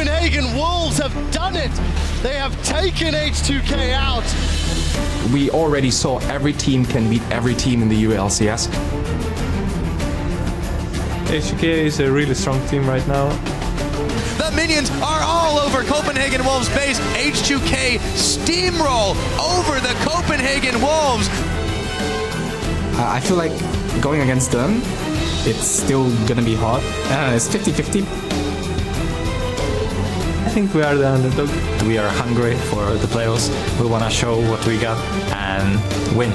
Copenhagen Wolves have done it. They have taken H2K out. We already saw every team can beat every team in the EULCS. H2K is a really strong team right now. The minions are all over Copenhagen Wolves base. H2K steamroll over the Copenhagen Wolves. I feel like going against them, it's still gonna be hard. It's 50-50. I think we are the underdog. We are hungry for the playoffs. We want to show what we got and win.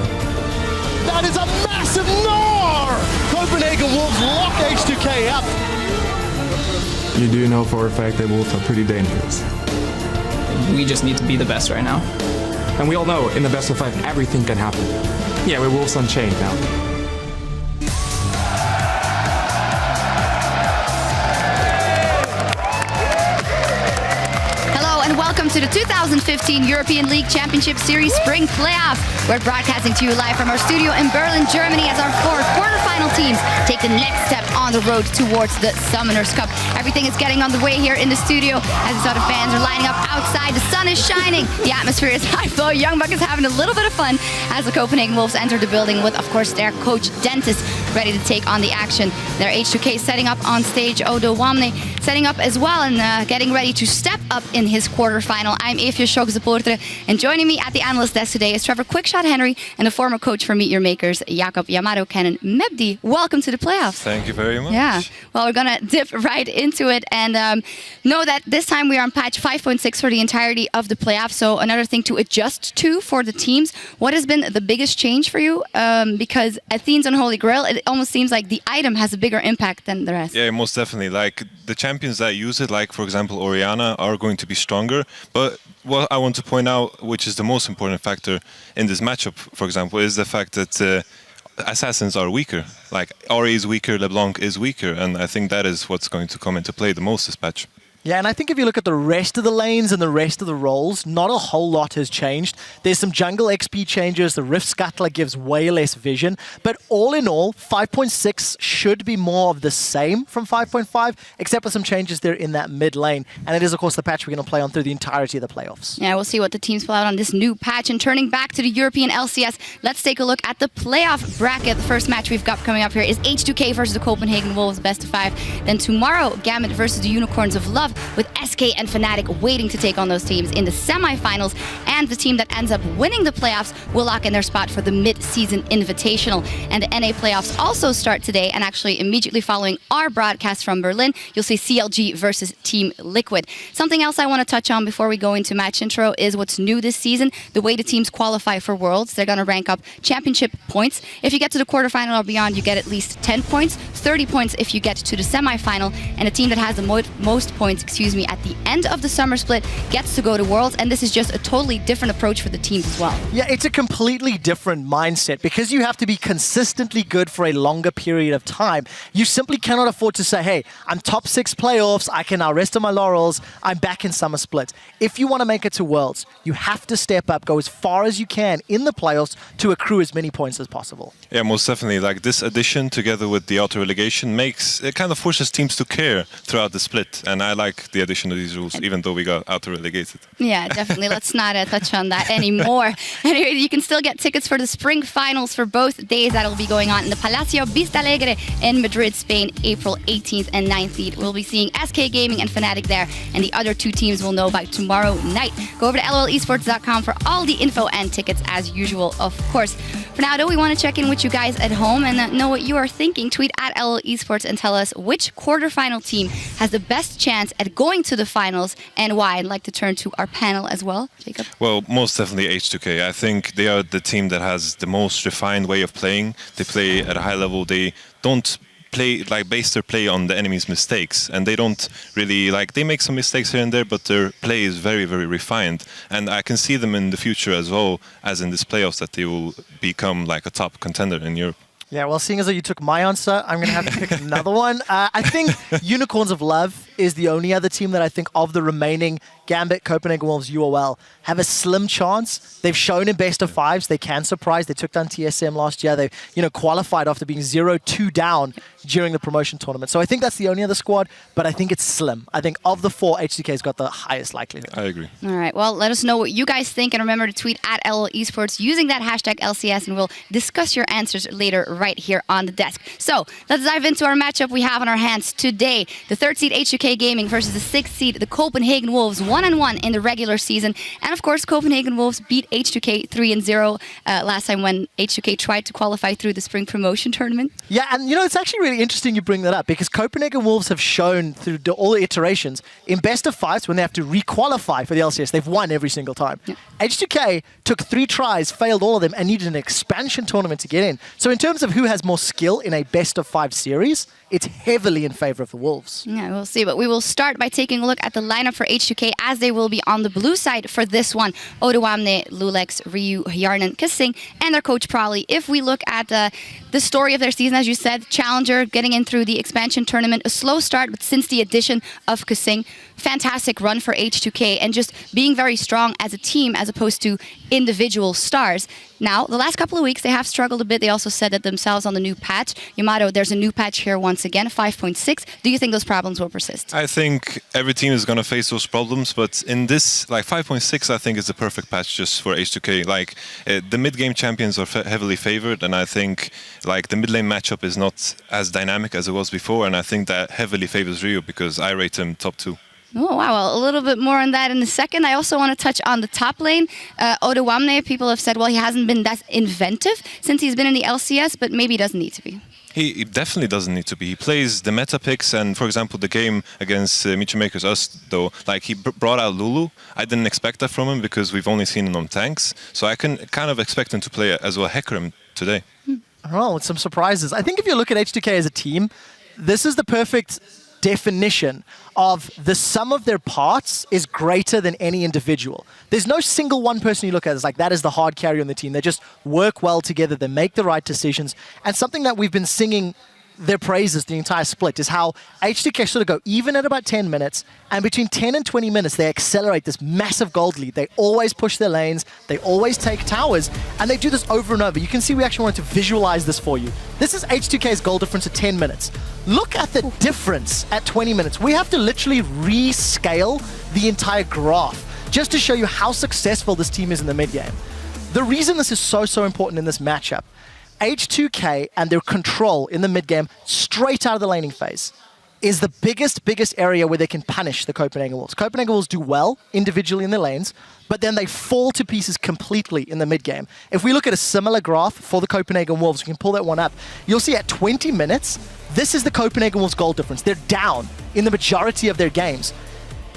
That is a massive gnar! Copenhagen Wolves lock H2K up. You do know for a fact that Wolves are pretty dangerous. We just need to be the best right now. And we all know, in the best of 5, everything can happen. Yeah, we're Wolves Unchained now. Welcome to the 2015 European League Championship Series Spring Playoffs. We're broadcasting to you live from our studio in Berlin, Germany, as our 4 quarterfinal teams take the next step on the road towards the Summoners Cup. Everything is getting on the way here in the studio as you saw the fans are lining up outside. The sun is shining. The atmosphere is high flow. Youngbuck is having a little bit of fun as the Copenhagen Wolves enter the building with, of course, their coach Dentist ready to take on the action. Their H2K setting up on stage. Odo Wamne setting up as well and getting ready to step up in his quarterfinal. I'm Evje Schok-Supporter, and joining me at the analyst desk today is Trevor Quickshot Henry and the former coach for Meet Your Makers, Jakob Yamado Cannon Mebdi. Welcome to the playoffs. Thank you very much. Yeah, well, we're gonna dip right into it and know that this time we are on patch 5.6 for the entirety of the playoffs. So another thing to adjust to for the teams. What has been the biggest change for you? Because Athene's Unholy Grail, it almost seems like the item has a bigger impact than the rest. Yeah, most definitely. Like the champions that use it, like for example Oriana, are going to be stronger. But what I want to point out, which is the most important factor in this matchup, for example, is the fact that assassins are weaker. Like Ori is weaker, LeBlanc is weaker, and I think that is what's going to come into play the most this patch. Yeah, and I think if you look at the rest of the lanes and the rest of the roles, not a whole lot has changed. There's some jungle XP changes, the Rift Scuttler gives way less vision, but all in all, 5.6 should be more of the same from 5.5, except for some changes there in that mid lane. And it is, of course, the patch we're going to play on through the entirety of the playoffs. Yeah, we'll see what the teams pull out on this new patch. And turning back to the European LCS, let's take a look at the playoff bracket. The first match we've got coming up here is H2K versus the Copenhagen Wolves, best of 5. Then tomorrow, Gambit versus the Unicorns of Love, with SK and Fnatic waiting to take on those teams in the semifinals. And the team that ends up winning the playoffs will lock in their spot for the mid-season invitational. And the NA playoffs also start today, and actually immediately following our broadcast from Berlin, you'll see CLG versus Team Liquid. Something else I want to touch on before we go into match intro is what's new this season, the way the teams qualify for Worlds. They're going to rank up championship points. If you get to the quarterfinal or beyond, you get at least 10 points, 30 points if you get to the semifinal, and a team that has the most points, at the end of the summer split gets to go to Worlds, and this is just a totally different approach for the teams as well. Yeah, it's a completely different mindset because you have to be consistently good for a longer period of time. You simply cannot afford to say, hey, I'm top 6 playoffs, I can now rest on my laurels, I'm back in summer split. If you want to make it to Worlds, you have to step up, go as far as you can in the playoffs to accrue as many points as possible. Yeah, most definitely. Like this addition together with the auto relegation it kind of forces teams to care throughout the split, and I like the addition of these rules, even though we got auto-relegated. Yeah, definitely. Let's not touch on that anymore. Anyway, you can still get tickets for the spring finals for both days. That'll be going on in the Palacio Vistalegre in Madrid, Spain, April 18th and 19th. We'll be seeing SK Gaming and Fnatic there, and the other 2 teams we'll know by tomorrow night. Go over to lolesports.com for all the info and tickets as usual, of course. For now, though, we want to check in with you guys at home and know what you are thinking. Tweet at LOLesports and tell us which quarterfinal team has the best chance at going to the finals and why. I'd like to turn to our panel as well. Jacob? Well, most definitely H2K. I think they are the team that has the most refined way of playing. They play at a high level. They don't base their play on the enemy's mistakes, and they don't really they make some mistakes here and there, but their play is very, very refined, and I can see them in the future as well as in this playoffs that they will become like a top contender in Europe. Yeah, well, seeing as though you took my answer, I'm going to have to pick another one. I think Unicorns of Love is the only other team that I think of the remaining Gambit, Copenhagen Wolves, UOL have a slim chance. They've shown in best of fives they can surprise. They took down TSM last year. They, qualified after being 0-2 down during the promotion tournament. So I think that's the only other squad, but I think it's slim. I think of the 4, H2K's got the highest likelihood. I agree. All right. Well, let us know what you guys think, and remember to tweet at LL Esports using that hashtag LCS, and we'll discuss your answers later right here on the desk. So let's dive into our matchup we have on our hands today. The 3rd seed H2K Gaming versus the 6th seed, the Copenhagen Wolves, 1-1 in the regular season. And of course, Copenhagen Wolves beat H2K 3-0 last time when H2K tried to qualify through the spring promotion tournament. Yeah, and it's actually really interesting you bring that up because Copenhagen Wolves have shown through all the iterations in best of fives when they have to re-qualify for the LCS, they've won every single time. Yeah. H2K took 3 tries, failed all of them, and needed an expansion tournament to get in. So in terms of who has more skill in a best of 5 series, it's heavily in favor of the Wolves. Yeah, we'll see. But we will start by taking a look at the lineup for H2K as they will be on the blue side for this one. Odawamne, Lulex, Ryu, Yarnan, Kissing, and their coach Prolly. If we look at the story of their season, as you said, Challenger getting in through the expansion tournament, a slow start, but since the addition of Kissing, fantastic run for H2K and just being very strong as a team as opposed to individual stars. Now, the last couple of weeks, they have struggled a bit. They also said that themselves on the new patch. Yamato, there's a new patch here once again, 5.6. Do you think those problems will persist? I think every team is going to face those problems, but in this, 5.6, I think is the perfect patch just for H2K. The mid-game champions are heavily favored, and I think, the mid-lane matchup is not as dynamic as it was before, and I think that heavily favors Ryu because I rate him top 2. Oh, wow. Well, a little bit more on that in a second. I also want to touch on the top lane. Odawamne, people have said, well, he hasn't been that inventive since he's been in the LCS, but maybe he doesn't need to be. He definitely doesn't need to be. He plays the meta picks, and for example, the game against Michimakers Us, though, he brought out Lulu. I didn't expect that from him because we've only seen him on tanks, so I can kind of expect him to play as well Hecarim today. Oh, with some surprises. I think if you look at H2K as a team, this is the perfect definition of the sum of their parts is greater than any individual. There's no single one person you look at as that is the hard carry on the team. They just work well together. They make the right decisions. And something that we've been singing their praises the entire split is how H2K sort of go even at about 10 minutes, and between 10 and 20 minutes they accelerate this massive gold lead. They always push their lanes, they always take towers, and they do this over and over. You can see we actually wanted to visualize this for you. This is H2K's goal difference at 10 minutes. Look at the difference at 20 minutes. We have to literally rescale the entire graph just to show you how successful this team is in the mid game. The reason this is so important in this matchup, H2K and their control in the mid game straight out of the laning phase is the biggest area where they can punish the Copenhagen Wolves. Copenhagen Wolves do well individually in their lanes, but then they fall to pieces completely in the mid game. If we look at a similar graph for the Copenhagen Wolves, we can pull that one up. You'll see at 20 minutes, this is the Copenhagen Wolves goal difference. They're down in the majority of their games.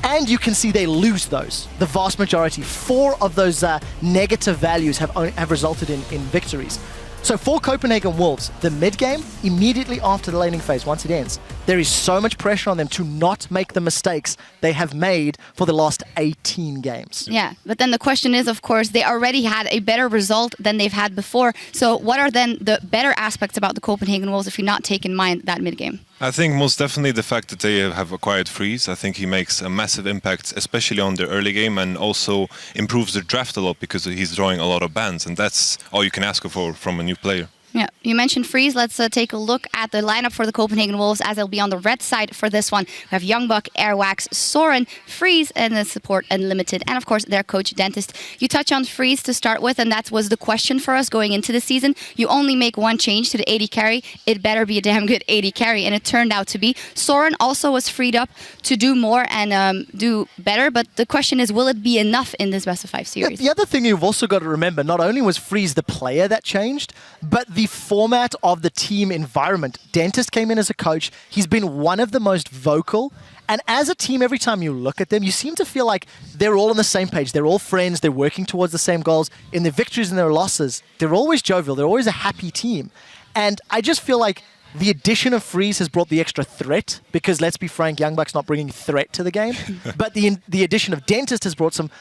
And you can see they lose those, the vast majority. 4 of those negative values have resulted in victories. So for Copenhagen Wolves, the mid game, immediately after the laning phase, once it ends, there is so much pressure on them to not make the mistakes they have made for the last 18 games. Yeah, but then the question is, of course, they already had a better result than they've had before. So what are then the better aspects about the Copenhagen Wolves if you not take in mind that mid game? I think most definitely the fact that they have acquired Freeze. I think he makes a massive impact, especially on their early game, and also improves their draft a lot because he's drawing a lot of bans, and that's all you can ask for from a new player. Yeah, you mentioned Freeze. Let's take a look at the lineup for the Copenhagen Wolves as they'll be on the red side for this one. We have Youngbuck, Airwax, Soren, Freeze, and then Support Unlimited, and of course their coach Dentist. You touch on Freeze to start with, and that was the question for us going into the season. You only make one change to the AD carry. It better be a damn good AD carry, and it turned out to be. Soren also was freed up to do more and do better, but the question is, will it be enough in this best of 5 series? The other thing you've also got to remember, not only was Freeze the player that changed, but the format of the team environment. Dentist came in as a coach. He's been one of the most vocal. And as a team, every time you look at them, you seem to feel like they're all on the same page. They're all friends. They're working towards the same goals. In their victories and their losses, they're always jovial. They're always a happy team. And I just feel like the addition of Freeze has brought the extra threat because, let's be frank, Youngbuck's not bringing threat to the game. But the addition of Dentist has brought some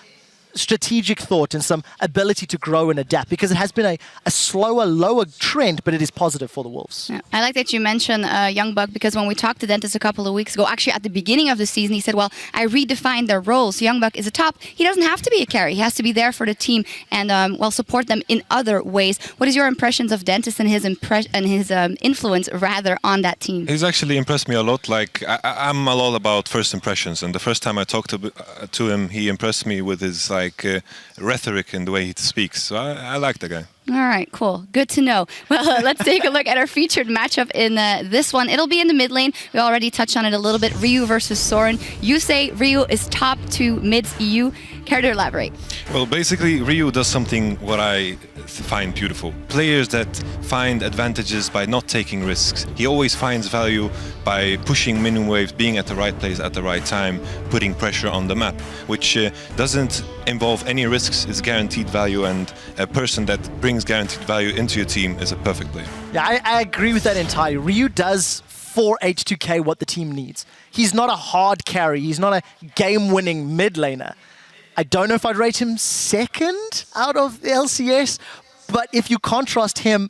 strategic thought and some ability to grow and adapt, because it has been a slower, lower trend, but it is positive for the Wolves. Yeah. I like that you mentioned Young Buck, because when we talked to Dentis a couple of weeks ago, actually at the beginning of the season, he said, well, I redefined their roles. So Young Buck is a top. He doesn't have to be a carry. He has to be there for the team and, well, support them in other ways. What is your impressions of Dentis and his influence, rather, on that team? He's actually impressed me a lot. Like, I'm all about first impressions, and the first time I talked to him, he impressed me with his rhetoric and the way he speaks. So I like the guy. All right, cool. Good to know. Well, let's take a look at our featured matchup in this one. It'll be in the mid lane. We already touched on it a little bit. Ryu versus Soren. You say Ryu is top 2 mids EU. Care to elaborate? Well, basically, Ryu does something what I find beautiful. Players that find advantages by not taking risks. He always finds value by pushing minimum waves, being at the right place at the right time, putting pressure on the map, which doesn't involve any risks, is guaranteed value, and a person that brings guaranteed value into your team is a perfect player. Yeah, I agree with that entirely. Ryu does for H2K what the team needs. He's not a hard carry. He's not a game-winning mid laner. I don't know if I'd rate him second out of the LCS, but if you contrast him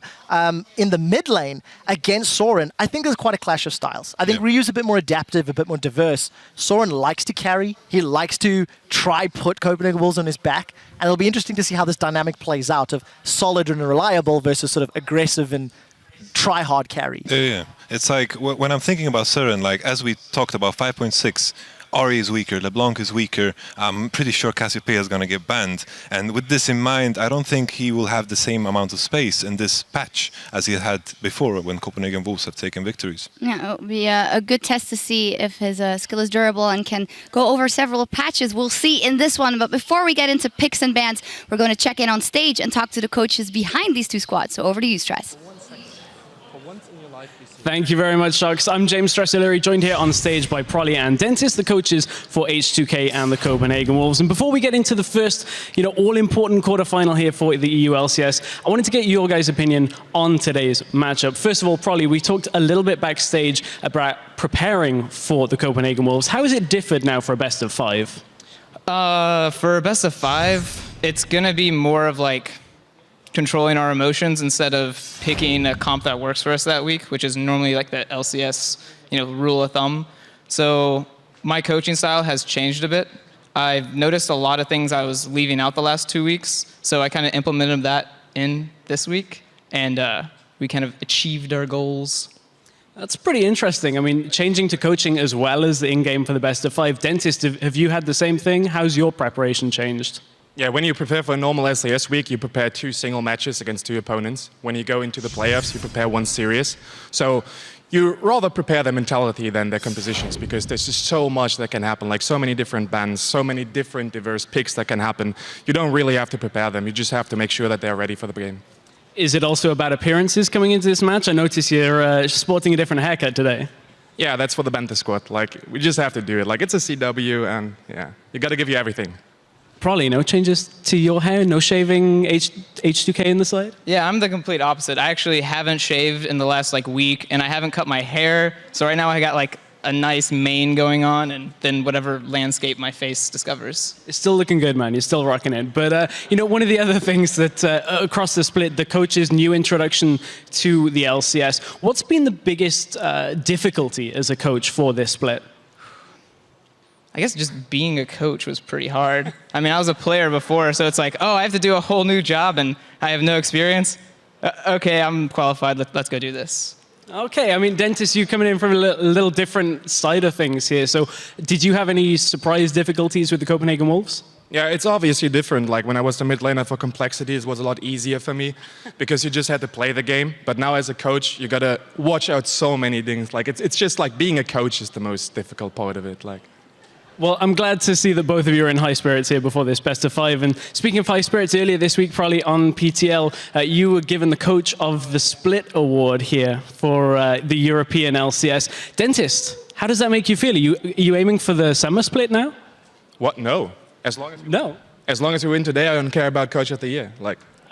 in the mid lane against Soren, I think there's quite a clash of styles. I think Ryu's a bit more adaptive, a bit more diverse. Soren likes to carry. He likes to try put Copenhagen Wolves on his back, and it'll be interesting to see how this dynamic plays out of solid and reliable versus sort of aggressive and try-hard carry. Yeah. It's like, when I'm thinking about Soren, like, as we talked about 5.6, Ahri is weaker, LeBlanc is weaker, I'm pretty sure Cassiopeia is going to get banned. And with this in mind, I don't think he will have the same amount of space in this patch as he had before when Copenhagen Wolves have taken victories. Yeah, it'll be a good test to see if his skill is durable and can go over several patches. We'll see in this one. But before we get into picks and bans, we're going to check in on stage and talk to the coaches behind these two squads. So over to you, Stress. Thank you very much, Sharks. I'm James Stress-Hillary, joined here on stage by Prolly and Dentis, the coaches for H2K and the Copenhagen Wolves. And before we get into the first, all-important quarterfinal here for the EULCS, I wanted to get your guys' opinion on today's matchup. First of all, Prolly, we talked a little bit backstage about preparing for the Copenhagen Wolves. How has it differed now for a best of 5? For a best of 5, it's going to be more of controlling our emotions instead of picking a comp that works for us that week, which is normally like the LCS, rule of thumb. So my coaching style has changed a bit. I've noticed a lot of things I was leaving out the last 2 weeks, so I kind of implemented that in this week, and we kind of achieved our goals. That's pretty interesting. I mean, changing to coaching as well as the in-game for the best of 5. Dentist, have you had the same thing? How's your preparation changed? Yeah, when you prepare for a normal LCS week, you prepare 2 single matches against 2 opponents. When you go into the playoffs, you prepare 1 series. So you rather prepare their mentality than their compositions, because there's just so much that can happen, like so many different bans, so many different diverse picks that can happen. You don't really have to prepare them. You just have to make sure that they're ready for the game. Is it also about appearances coming into this match? I notice you're sporting a different haircut today. Yeah, that's for the Banta squad. We just have to do it. It's a CW, and yeah, you got to give you everything. Probably no changes to your hair, no shaving H2K in the side? Yeah, I'm the complete opposite. I actually haven't shaved in the last week, and I haven't cut my hair. So right now I got a nice mane going on, and then whatever landscape my face discovers. It's still looking good, man. You're still rocking it. But one of the other things that across the split, the coach's new introduction to the LCS. What's been the biggest difficulty as a coach for this split? I guess just being a coach was pretty hard. I mean, I was a player before, so it's I have to do a whole new job and I have no experience. Okay, I'm qualified. Let's go do this. Okay, I mean, Dentis, you coming in from a little different side of things here. So did you have any surprise difficulties with the Copenhagen Wolves? Yeah, it's obviously different. When I was the mid laner for complexity, it was a lot easier for me because you just had to play the game. But now as a coach, you got to watch out so many things. It's just being a coach is the most difficult part of it. Well, I'm glad to see that both of you are in high spirits here before this best of 5. And speaking of high spirits, earlier this week, probably on PTL, you were given the Coach of the Split award here for the European LCS. Dentist, how does that make you feel? Are you aiming for the summer split now? What? No. As long as we win today, I don't care about Coach of the Year.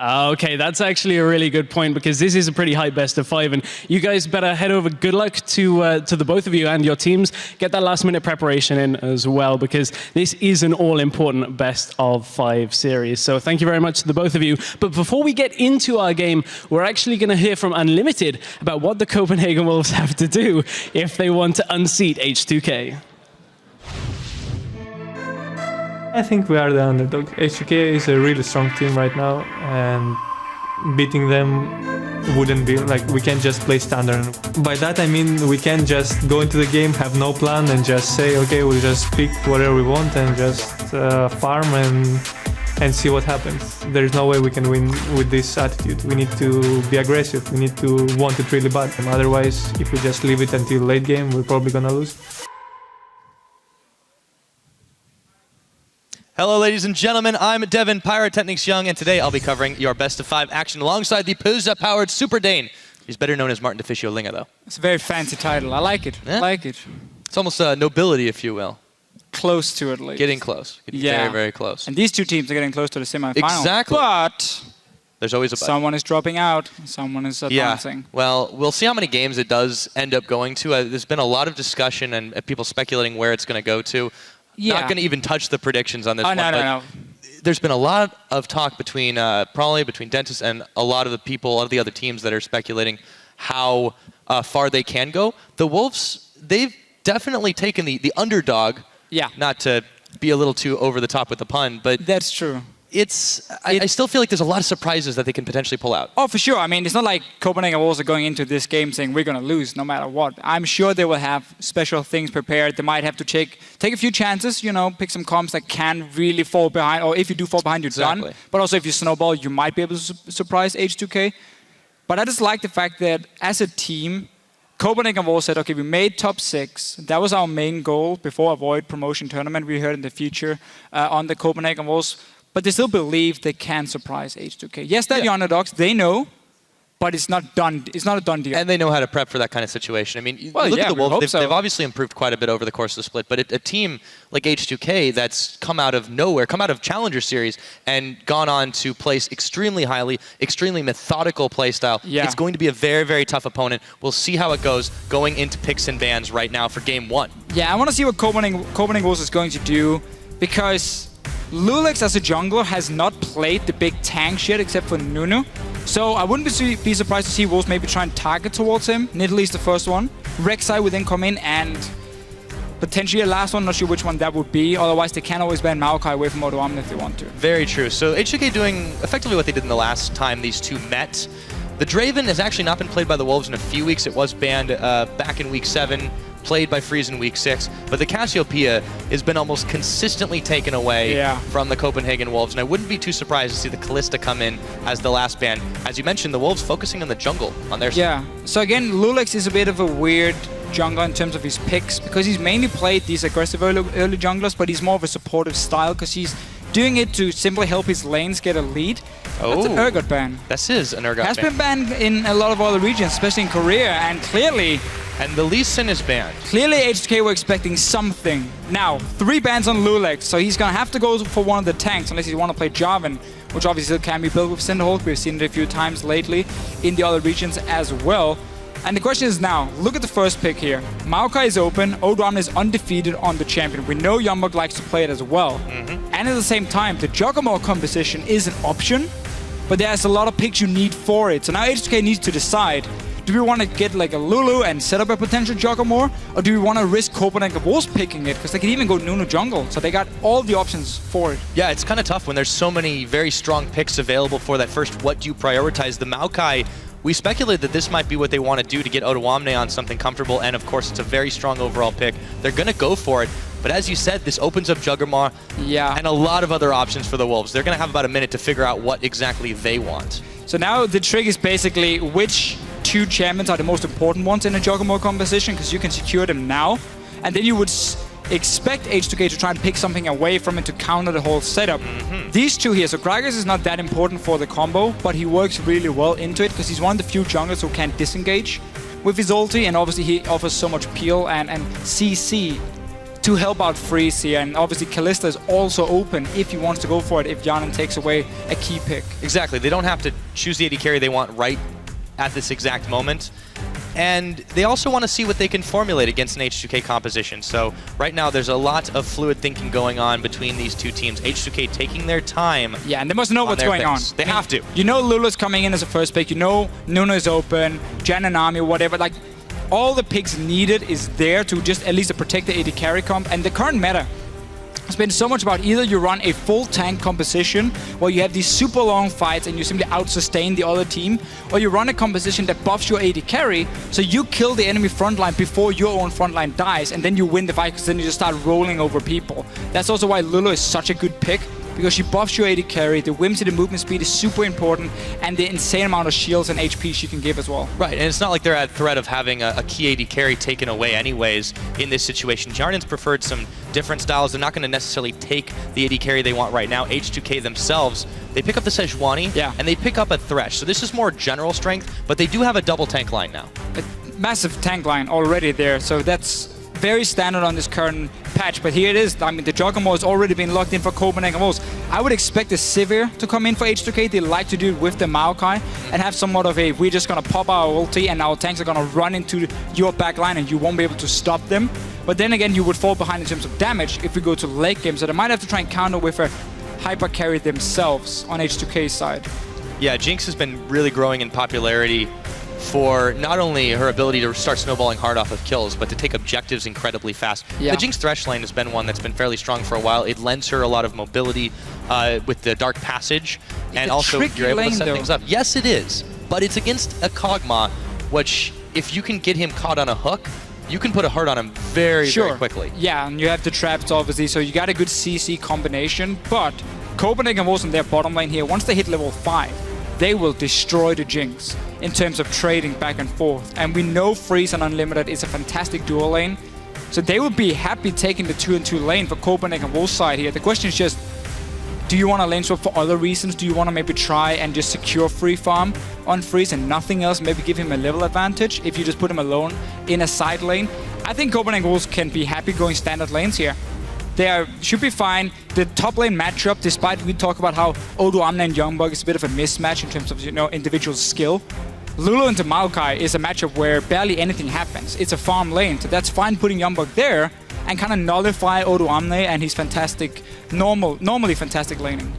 Okay, that's actually a really good point because this is a pretty high best of 5, and you guys better head over. Good luck to the both of you and your teams. Get that last-minute preparation in as well because this is an all-important best of 5 series. So thank you very much to the both of you. But before we get into our game, we're actually going to hear from Unlimited about what the Copenhagen Wolves have to do if they want to unseat H2K. I think we are the underdog. H2K is a really strong team right now, and beating them wouldn't be like we can't just play standard. By that I mean we can't just go into the game, have no plan, and just say okay, we'll just pick whatever we want and just farm and see what happens. There's no way we can win with this attitude. We need to be aggressive. We need to want it really bad. Otherwise, if we just leave it until late game, we're probably gonna lose. Hello, ladies and gentlemen. I'm Devin Pyrotechnics Young, and today I'll be covering your best of 5 action alongside the Puzza-powered Super Dane. He's better known as Martin DeFicio Linga, though. It's a very fancy title. I like it. Yeah. I like it. It's almost nobility, if you will. Close to it, at least. Getting close. Getting very, very close. And these two teams are getting close to the semifinal. Exactly. But there's always a but. Someone is dropping out. Someone is advancing. Yeah. Well, we'll see how many games it does end up going to. There's been a lot of discussion and people speculating where it's going to go to. Yeah. Not going to even touch the predictions on this one. No. There's been a lot of talk between probably between Dentis and a lot of the people, a lot of the other teams that are speculating how far they can go. The Wolves, they've definitely taken the underdog. Yeah. Not to be a little too over the top with the pun, but that's true. I still feel like there's a lot of surprises that they can potentially pull out. Oh, for sure. I mean, it's not like Copenhagen Wolves are going into this game saying we're going to lose no matter what. I'm sure they will have special things prepared. They might have to take a few chances, you know, pick some comps that can really fall behind. Or if you do fall behind, you're done. But also if you snowball, you might be able to surprise H2K. But I just like the fact that as a team, Copenhagen Wolves said, okay, we made top 6. That was our main goal before avoid promotion tournament. We heard in the future on the Copenhagen Wolves. But they still believe they can surprise H2K. Yes, they're the underdogs. They know, but it's not done. It's not a done deal. And they know how to prep for that kind of situation. I mean, look at the Wolves. They've obviously improved quite a bit over the course of the split. But a team like H2K that's come out of nowhere, come out of Challenger Series, and gone on to place extremely highly, extremely methodical play style. Yeah. It's going to be a very, very tough opponent. We'll see how it goes going into picks and bans right now for Game 1. Yeah, I want to see what Copenhagen Wolves is going to do because EULCS as a jungler has not played the big tank shit except for Nunu. So I wouldn't be surprised to see Wolves maybe try and target towards him. Nidalee's the first one. Rek'Sai would then come in and potentially a last one, not sure which one that would be. Otherwise, they can always ban Maokai away from Odoamne if they want to. Very true. So H2K doing effectively what they did in the last time these two met. The Draven has actually not been played by the Wolves in a few weeks. It was banned back in Week 7. Played by Freeze in Week 6, but the Cassiopeia has been almost consistently taken away from the Copenhagen Wolves, and I wouldn't be too surprised to see the Callista come in as the last ban. As you mentioned, the Wolves focusing on the jungle on their side. Yeah, so again, EULCS is a bit of a weird jungler in terms of his picks, because he's mainly played these aggressive early junglers, but he's more of a supportive style, because he's doing it to simply help his lanes get a lead. That's an Urgot ban. This is an Urgot ban. Has been banned in a lot of other regions, especially in Korea, and clearly... And the Lee Sin is banned. Clearly H2K were expecting something. Now, 3 bans on EULCS, so he's going to have to go for one of the tanks, unless you want to play Jarvan, which obviously can be built with Cinderhold. We've seen it a few times lately in the other regions as well. And the question is now, look at the first pick here. Maokai is open, Odoamne is undefeated on the champion. We know Youngbuck likes to play it as well. And at the same time, the Juggernaut composition is an option, but there's a lot of picks you need for it. So now H2K needs to decide, do we want to get like a Lulu and set up a potential Juggernaut, or do we want to risk Copenhagen Wolves picking it? Because they can even go Nunu jungle, so they got all the options for it. Yeah, it's kind of tough when there's so many very strong picks available for that first what do you prioritize. The Maokai, we speculated that this might be what they want to do to get Odoamne on something comfortable, and of course it's a very strong overall pick. They're going to go for it, but as you said, this opens up Juggernaut and a lot of other options for the Wolves. They're going to have about a minute to figure out what exactly they want. So now the trick is basically which 2 champions are the most important ones in a Juggernaut composition, because you can secure them now, and then you would expect H2K to try and pick something away from it to counter the whole setup. These 2 here, so Gragas is not that important for the combo, but he works really well into it because he's one of the few junglers who can disengage with his ulti, and obviously he offers so much peel and CC to help out Freeze here. And obviously, Kalista is also open if he wants to go for it, if Yanin takes away a key pick. Exactly. They don't have to choose the AD carry they want right at this exact moment. And they also want to see what they can formulate against an H2K composition. So right now, there's a lot of fluid thinking going on between these two teams. H2K taking their time. Yeah, and they must know what's going on. They have to. You know Lulu's coming in as a first pick. You know Nuno is open, Jan and Nami, whatever. Like, all the picks needed is there to just at least protect the AD carry comp. And the current meta has been so much about either you run a full tank composition where you have these super long fights and you simply out-sustain the other team, or you run a composition that buffs your AD carry so you kill the enemy frontline before your own frontline dies, and then you win the fight because then you just start rolling over people. That's also why Lulu is such a good pick, because she buffs your AD carry, the whimsy, the movement speed is super important, and the insane amount of shields and HP she can give as well. Right, and it's not like they're at threat of having a key AD carry taken away anyways in this situation. Jarnen's preferred some different styles. They're not going to necessarily take the AD carry they want right now. H2K themselves, they pick up the Sejuani, and they pick up a Thresh. So this is more general strength, but they do have a double tank line now. A massive tank line already there, so that's very standard on this current patch, but here it is. I mean, the Juggernaut has already been locked in for Copenhagen Wolves. I would expect the Sivir to come in for H2K. They like to do it with the Maokai and have somewhat of a, we're just going to pop our ulti and our tanks are going to run into your back line and you won't be able to stop them. But then again, you would fall behind in terms of damage if we go to late game, so they might have to try and counter with a hyper carry themselves on H2K's side. Yeah, Jinx has been really growing in popularity for not only her ability to start snowballing hard off of kills, but to take objectives incredibly fast. Yeah. The Jinx Thresh lane has been one that's been fairly strong for a while. It lends her a lot of mobility with the Dark Passage, and also you're able to set things up. Yes, it is, but it's against a Kog'Maw, which if you can get him caught on a hook, you can put a hurt on him very, very quickly. Yeah, and you have the traps, obviously, so you got a good CC combination, but Copenhagen Wolves in their bottom lane here, once they hit level 5, they will destroy the Jinx in terms of trading back and forth. And we know Freeze and Unlimited is a fantastic dual lane, so they would be happy taking the 2-and-2 lane for Copenhagen Wolves side here. The question is just, do you want to lane swap for other reasons? Do you want to maybe try and just secure free farm on Freeze and nothing else? Maybe give him a level advantage if you just put him alone in a side lane? I think Copenhagen Wolves can be happy going standard lanes here. They should be fine. The top lane matchup, despite we talk about how Odo Amna and Youngbug is a bit of a mismatch in terms of, you know, individual skill, Lulu into Maokai is a matchup where barely anything happens. It's a farm lane, so that's fine putting Youngbug there and kind of nullify Odo Amne and his fantastic, normally fantastic laning.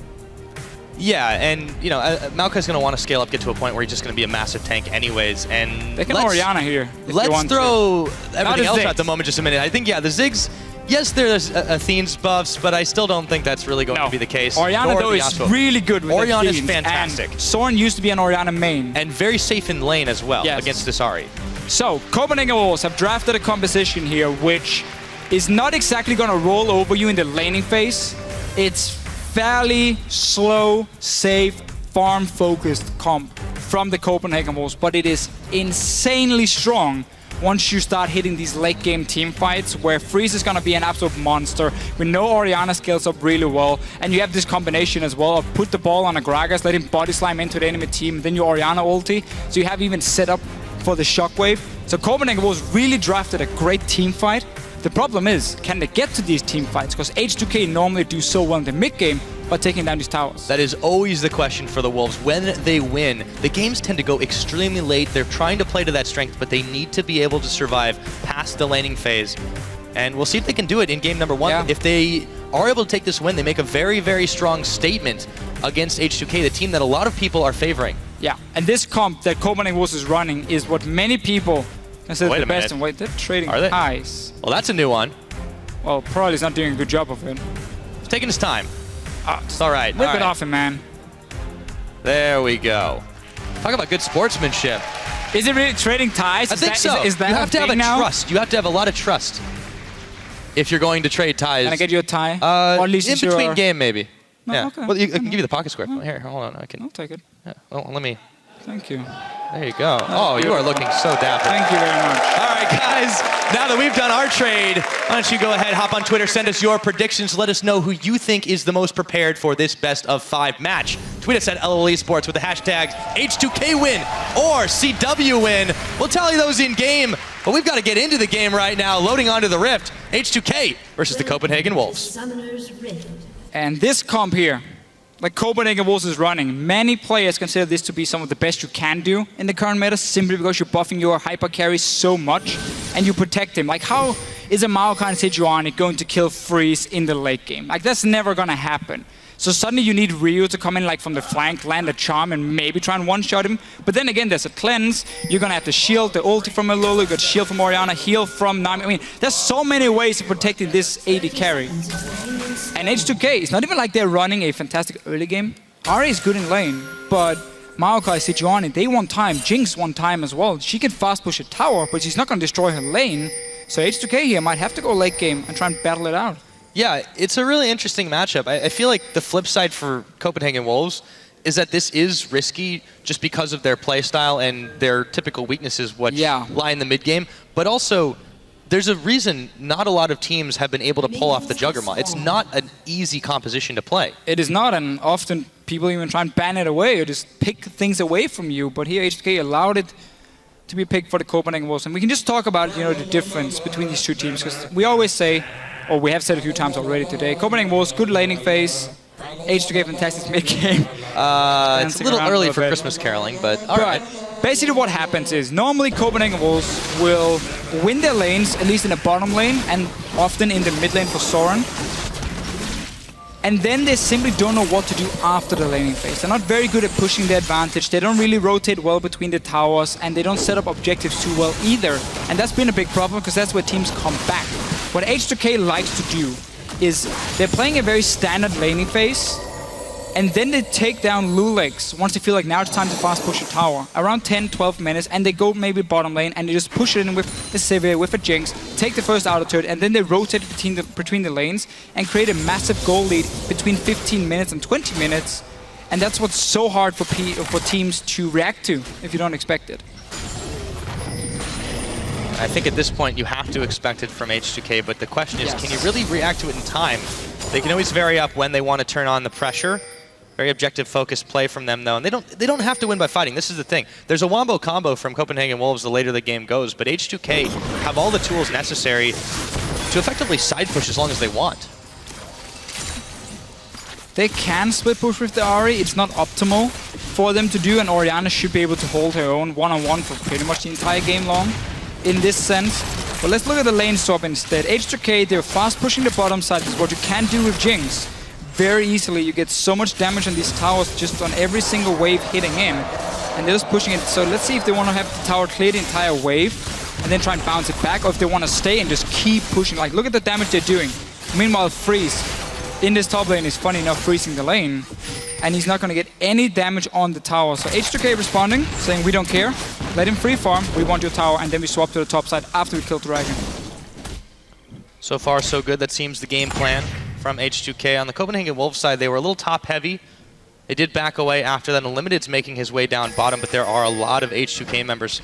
Yeah, and you know, Maokai's going to want to scale up, get to a point where he's just going to be a massive tank anyways, and they can Orianna here. Let's throw everything else at the moment just a minute. I think, yeah, the Ziggs, yes, there's Athene's buffs, but I still don't think that's really going to be the case. Orianna, though, is really good with Orianna is Athene, fantastic. And Soren used to be an Orianna main. And very safe in lane as well against this Ahri. So, Copenhagen Wolves have drafted a composition here, which is not exactly going to roll over you in the laning phase. It's fairly slow, safe, farm-focused comp from the Copenhagen Wolves, but it is insanely strong once you start hitting these late game team fights where Freeze is going to be an absolute monster. We know Orianna scales up really well, and you have this combination as well of put the ball on a Gragas, let him body slam into the enemy team, then your Orianna ulti, so you have even set up for the shockwave. So Copenhagen Wolves really drafted a great team fight. The problem is, can they get to these team fights? Because H2K normally do so well in the mid game by taking down these towers. That is always the question for the Wolves. When they win, the games tend to go extremely late. They're trying to play to that strength, but they need to be able to survive past the laning phase. And we'll see if they can do it in game number 1. Yeah. If they are able to take this win, they make a very, very strong statement against H2K, the team that a lot of people are favoring. Yeah, and this comp that Copenhagen Wolves is running is what many people consider the best. And wait, they're trading ties. Well, that's a new one. Well, probably he's not doing a good job of it. He's taking his time. It's all right. Rip it off him, man. There we go. Talk about good sportsmanship. Is it really trading ties? I think so. Is that you have to have a now? trust. You have to have a lot of trust if you're going to trade ties. Can I get you a tie? Or at least in between game, maybe. No, yeah. okay. Well, I can give you the pocket square. Here, hold on. I'll take it. Yeah. Well, let me. Thank you. There you go. Oh, you are looking so dapper. Thank you very much. All right, guys. Now that we've done our trade, why don't you go ahead, hop on Twitter, send us your predictions. Let us know who you think is the most prepared for this best-of-5 match. Tweet us at LOL Esports with the hashtags H2K win or CW win. We'll tell you those in game. But we've got to get into the game right now, loading onto the Rift. H2K versus the Copenhagen Wolves. And this comp here, like Copenhagen Wolves is running, many players consider this to be some of the best you can do in the current meta, simply because you're buffing your hyper carry so much and you protect him. Like, how is a Maokai and Sejuani going to kill Freeze in the late game? Like, that's never gonna happen. So suddenly you need Ryu to come in like from the flank, land a charm, and maybe try and one-shot him. But then again, there's a cleanse. You're gonna have to shield the ulti from Lulu, you got shield from Orianna, heal from Nami. I mean, there's so many ways of protecting this AD carry. And H2K, it's not even like they're running a fantastic early game. Ahri is good in lane, but Maokai, Sejuani, they want time. Jinx want time as well. She can fast push a tower, but she's not gonna destroy her lane. So H2K here might have to go late game and try and battle it out. Yeah, it's a really interesting matchup. I feel like the flip side for Copenhagen Wolves is that this is risky just because of their playstyle and their typical weaknesses, which lie in the mid game. But also, there's a reason not a lot of teams have been able to pull off the Juggernaut. It's not an easy composition to play. It is not, and often people even try and ban it away or just pick things away from you. But here, H2K allowed it to be picked for the Copenhagen Wolves. And we can just talk about, the difference between these two teams, because we always say, or we have said a few times already today, Copenhagen Wolves, good laning phase, H2K fantastic mid game. It's a little early for Christmas caroling, but all right. Basically what happens is, normally Copenhagen Wolves will win their lanes, at least in the bottom lane, and often in the mid lane for Soren. And then they simply don't know what to do after the laning phase. They're not very good at pushing the advantage. They don't really rotate well between the towers, and they don't set up objectives too well either. And that's been a big problem, because that's where teams come back. What H2K likes to do is they're playing a very standard laning phase, and then they take down EULCS once they feel like now it's time to fast push a tower. Around 10-12 minutes, and they go maybe bottom lane, and they just push it in with a Sivir, with a Jinx, take the first auto turret, and then they rotate between the lanes and create a massive goal lead between 15 minutes and 20 minutes. And that's what's so hard for teams to react to if you don't expect it. I think at this point you have to expect it from H2K, but the question is, can you really react to it in time? They can always vary up when they want to turn on the pressure. Very objective, focused play from them, though, and they don't have to win by fighting. This is the thing. There's a wombo combo from Copenhagen Wolves the later the game goes, but H2K have all the tools necessary to effectively side push as long as they want. They can split push with the Ahri. It's not optimal for them to do, and Orianna should be able to hold her own one-on-one for pretty much the entire game long in this sense. But let's look at the lane swap instead. H2K, they're fast pushing the bottom side. This is what you can do with Jinx. Very easily, you get so much damage on these towers just on every single wave hitting in. And they're just pushing it. So let's see if they want to have the tower clear the entire wave and then try and bounce it back, or if they want to stay and just keep pushing. Like, look at the damage they're doing. Meanwhile, Freeze in this top lane is funny enough freezing the lane, and he's not going to get any damage on the tower. So H2K responding, saying we don't care. Let him free farm, we want your tower, and then we swap to the top side after we kill the dragon. So far, so good. That seems the game plan from H2K. On the Copenhagen Wolves side, they were a little top heavy. They did back away after that. Unlimited's making his way down bottom, but there are a lot of H2K members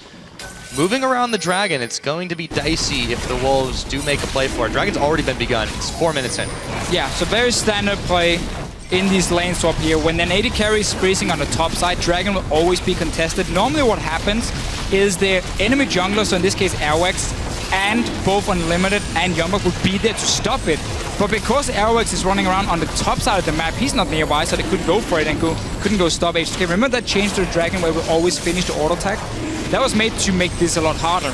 moving around the Dragon. It's going to be dicey if the Wolves do make a play for it. Dragon's already been begun. It's 4 minutes in. Yeah, so very standard play in these lane swap here. When an AD carry is freezing on the top side, Dragon will always be contested. Normally what happens is the enemy jungler, so in this case EULCS, and both Unlimited and Youngbuck would be there to stop it. But because EULCS is running around on the top side of the map, he's not nearby, so they couldn't go for it and couldn't go stop H2K. Remember that change to the Dragon where we always finish the auto attack? That was made to make this a lot harder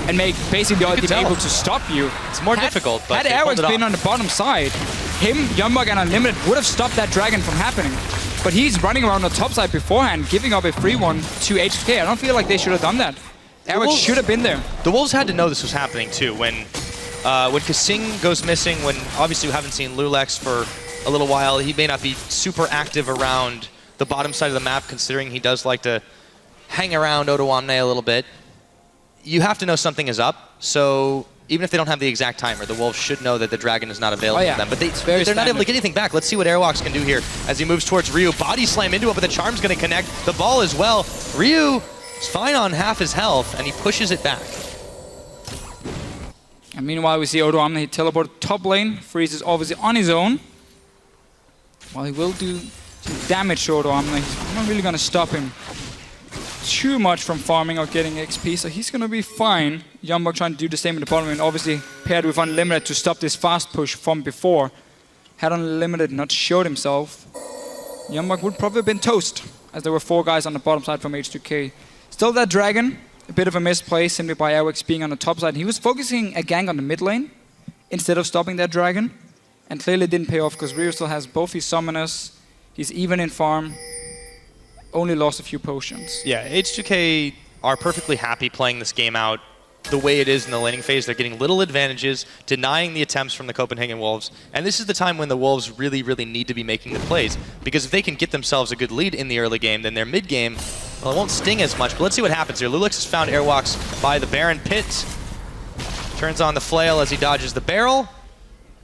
and make basically the other team able to stop you. It's more difficult, but had EULCS been on the bottom side, him, Youngbuck, and Unlimited would have stopped that Dragon from happening. But he's running around the top side beforehand, giving up a free one to H2K. I don't feel like they should have done that. EULCS should have been there. The Wolves had to know this was happening too. When Kasing goes missing, when obviously we haven't seen EULCS for a little while, he may not be super active around the bottom side of the map, considering he does like to hang around Odoamne a little bit. You have to know something is up, so even if they don't have the exact timer, the Wolves should know that the Dragon is not available to them. But they're not able to get anything back. Let's see what EULCS can do here as he moves towards Ryu. Body slam into it, but the charm's going to connect. The ball as well. Ryu is fine on half his health, and he pushes it back. And meanwhile, we see Odoamne, he teleported top lane. Freeze is obviously on his own. While he will do some damage to Odoamne, he's not really going to stop him too much from farming or getting XP, so he's gonna be fine. Youngblock trying to do the same in the bottom lane, obviously paired with Unlimited to stop this fast push from before. Had Unlimited not showed himself, Youngblock would probably have been toast, as there were 4 guys on the bottom side from H2K. Still that Dragon, a bit of a misplay simply by EULCS being on the top side. He was focusing a gank on the mid lane instead of stopping that Dragon, and clearly didn't pay off because Rio still has both his summoners. He's even in farm, only lost a few potions. Yeah, H2K are perfectly happy playing this game out the way it is in the laning phase. They're getting little advantages, denying the attempts from the Copenhagen Wolves, and this is the time when the Wolves really, really need to be making the plays, because if they can get themselves a good lead in the early game, then their mid game, well, it won't sting as much. But let's see what happens here. EULCS has found airwalks by the Baron pit, turns on the flail as he dodges the barrel,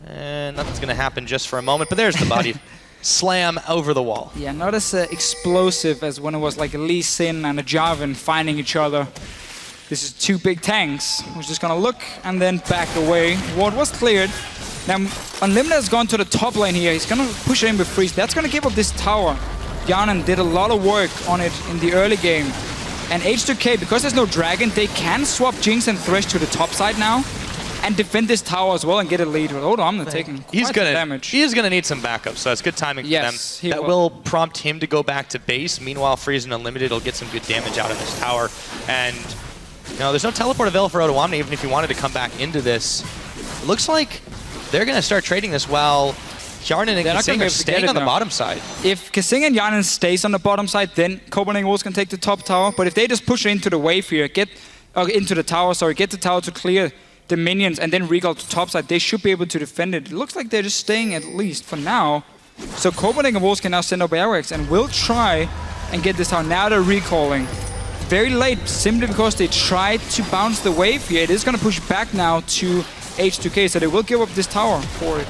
and nothing's going to happen just for a moment, but there's the body slam over the wall. Yeah, not as explosive as when it was like a Lee Sin and a Jarvan finding each other. This is 2 big tanks. Who's just gonna look and then back away. Ward was cleared. Now Unlimited has gone to the top lane here. He's gonna push it in with Freeze. That's gonna give up this tower. Yanan did a lot of work on it in the early game. And H2K, because there's no dragon, they can swap Jinx and Thresh to the top side now and defend this tower as well and get a lead. But I'm not taking quite the damage. He is gonna need some backup, so that's good timing for them. That will prompt him to go back to base. Meanwhile, Freeze and Unlimited will get some good damage out of this tower. And you know, there's no teleport available for Odoamne, even if he wanted to come back into this. It looks like they're going to start trading this while Hjarnan and Kasing are staying on the bottom side. If Kasing and Hjarnan stays on the bottom side, then Copenhagen Wolves can take the top tower. But if they just push into the wave here, into the tower, get the tower to clear the minions and then recall to top side, they should be able to defend it. It looks like they're just staying at least for now. So Copenhagen Wolves can now send up EULCS and will try and get this tower. Now they're recalling. Very late, simply because they tried to bounce the wave here. It is going to push back now to H2K, so they will give up this tower for it.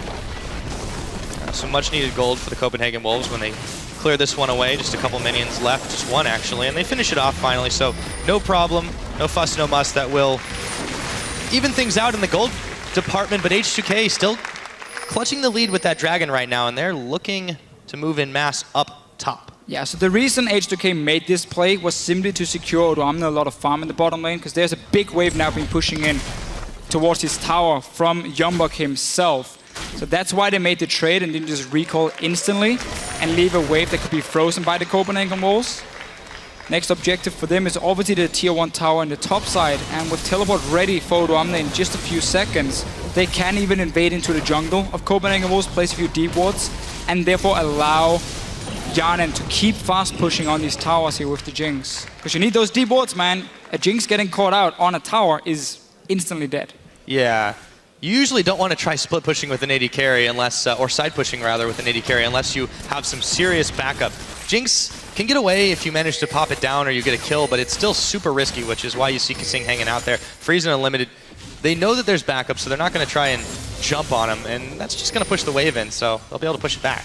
Some much needed gold for the Copenhagen Wolves when they clear this one away. Just a couple minions left, just 1 actually, and they finish it off finally. So no problem, no fuss, no muss. That will even things out in the gold department, but H2K still clutching the lead with that dragon right now, and they're looking to move in mass up top. Yeah, so the reason H2K made this play was simply to secure Odoamne a lot of farm in the bottom lane, because there's a big wave now being pushing in towards his tower from Youngblock himself. So that's why they made the trade and didn't just recall instantly and leave a wave that could be frozen by the Copenhagen Wolves. Next objective for them is obviously the tier 1 tower in the top side, and with teleport ready for Odoamne in just a few seconds, they can even invade into the jungle of Copenhagen Wolves, place a few deep wards, and therefore allow Hjarnan to keep fast pushing on these towers here with the Jinx. Because you need those deep wards, man. A Jinx getting caught out on a tower is instantly dead. Yeah. You usually don't want to try split pushing with an AD carry unless, or side pushing rather with an AD carry, unless you have some serious backup. Jinx can get away if you manage to pop it down or you get a kill, but it's still super risky, which is why you see Kasing hanging out there. Freeze and Unlimited, they know that there's backup, so they're not going to try and jump on him, and that's just going to push the wave in, so they'll be able to push it back.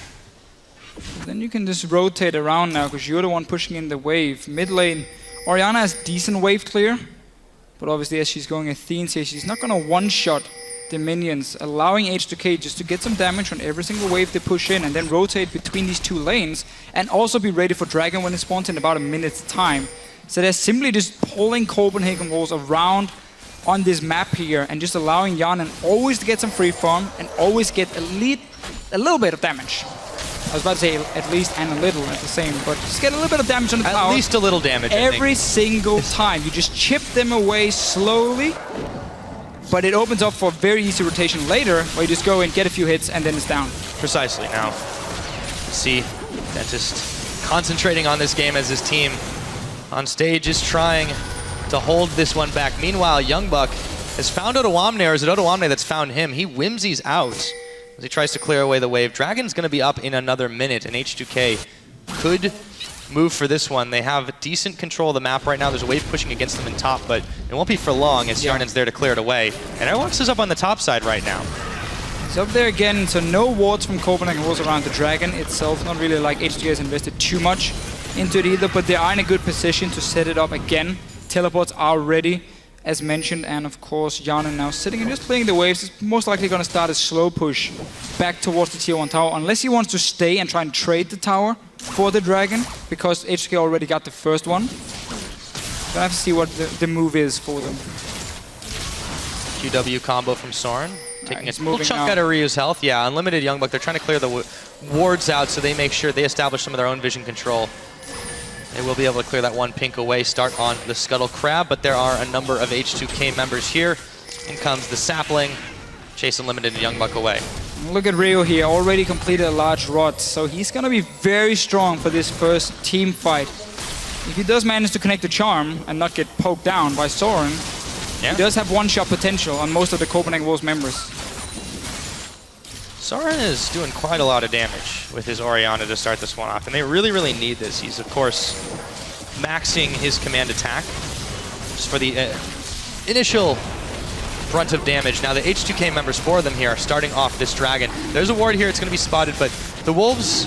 Then you can just rotate around now, because you're the one pushing in the wave. Mid lane, Orianna has decent wave clear, but obviously as she's going Athene's here, she's not going to one-shot the minions, allowing H2K just to get some damage on every single wave they push in and then rotate between these 2 lanes and also be ready for Dragon when it spawns in about a minute's time. So they're simply just pulling Copenhagen Wolves around on this map here and just allowing Hjarnan always to get some free farm and always get a little bit of damage. I was about to say at least and a little at the same, but just get a little bit of damage on the tower. At least a little damage, every single time. You just chip them away slowly, but it opens up for very easy rotation later, where you just go and get a few hits and then it's down. Precisely. Now, see, Dentist concentrating on this game as his team on stage is trying to hold this one back. Meanwhile, Youngblock has found Odoamne, or is it Odoamne that's found him? He whimsies out as he tries to clear away the wave. Dragon's going to be up in another minute, and H2K could move for this one. They have decent control of the map right now. There's a wave pushing against them in top, but it won't be for long as Hjarnan's there to clear it away. And EULCS is up on the top side right now. He's up there again, so no wards from Copenhagen Wolves around the Dragon itself. Not really like H2K has invested too much into it either, but they are in a good position to set it up again. Teleports are ready, as mentioned, and of course Hjarnan now sitting and just playing the waves. Is most likely going to start a slow push back towards the tier 1 tower, unless he wants to stay and try and trade the tower for the Dragon, because H2K already got the first one. Gonna have to see what the move is for them. QW combo from Soren. Taking he's a full moving chunk now. out of Ryu's health. Yeah, unlimited Youngbuck. They're trying to clear the wards out so they make sure they establish some of their own vision control. They will be able to clear that one pink away, start on the Scuttle Crab, but there are a number of H2K members here. In comes the Sapling, chase unlimited and Youngbuck away. Look at Ryu here, already completed a large rod, so he's gonna be very strong for this first team fight. If he does manage to connect the charm and not get poked down by Soren, he does have one-shot potential on most of the Copenhagen Wolves members. Soren is doing quite a lot of damage with his Orianna to start this one off, and they really, really need this. He's, of course, maxing his command attack just for the initial brunt of damage. Now, the H2K members, 4 of them here, are starting off this dragon. There's a ward here, it's going to be spotted, but the Wolves,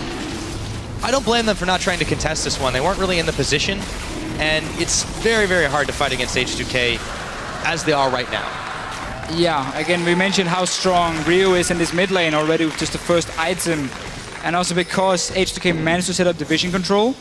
I don't blame them for not trying to contest this one. They weren't really in the position, and it's very, very hard to fight against H2K as they are right now. Yeah, again, we mentioned how strong Ryu is in this mid lane already with just the first item. And also because H2K managed to set up division control,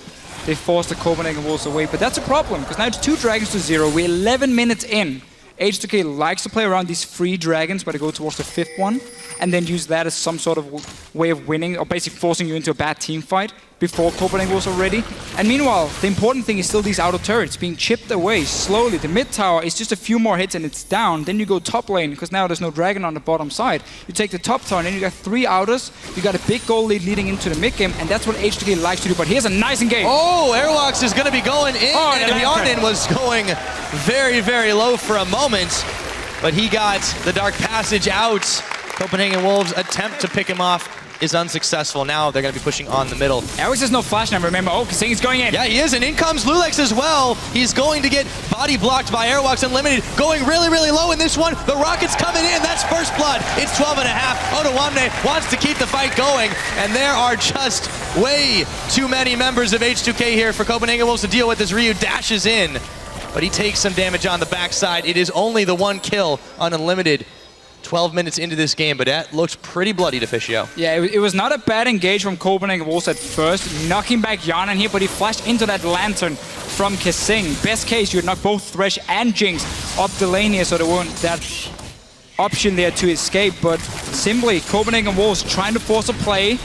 they forced the Copenhagen Wolves away. But that's a problem, because now it's 2 dragons to 0. We're 11 minutes in. H2K likes to play around these free dragons, but they go towards the 5th one, and then use that as some sort of way of winning, or basically forcing you into a bad team fight before Copenhagen was ready. And meanwhile, the important thing is still these outer turrets being chipped away slowly. The mid tower is just a few more hits and it's down. Then you go top lane, because now there's no dragon on the bottom side. You take the top tower, and then you got 3 outers. You got a big goal lead leading into the mid game, and that's what H2K likes to do. But here's a nice engage. Oh, Airwalks is going to be going in, and Bjarnin was going very, very low for a moment, but he got the Dark Passage out. Copenhagen Wolves' attempt to pick him off is unsuccessful. Now they're going to be pushing on the middle. Airwalks has no flash now, remember. Oh, Kasing's going in. Yeah, he is, and in comes EULCS as well. He's going to get body blocked by Airwalks Unlimited, going really, really low in this one. The Rocket's coming in. That's first blood. It's 12.5. Ottawamne wants to keep the fight going, and there are just way too many members of H2K here for Copenhagen Wolves to deal with as Ryu dashes in. But he takes some damage on the backside. It is only the 1 kill on Unlimited. 12 minutes into this game, but that looks pretty bloody to Fischio. Yeah, it was not a bad engage from Copenhagen Wolves at first, knocking back Bjarnin here, but he flashed into that lantern from Kasing. Best case, you'd knock both Thresh and Jinx up the lane here, so there weren't that option there to escape, but simply Copenhagen Wolves trying to force a play,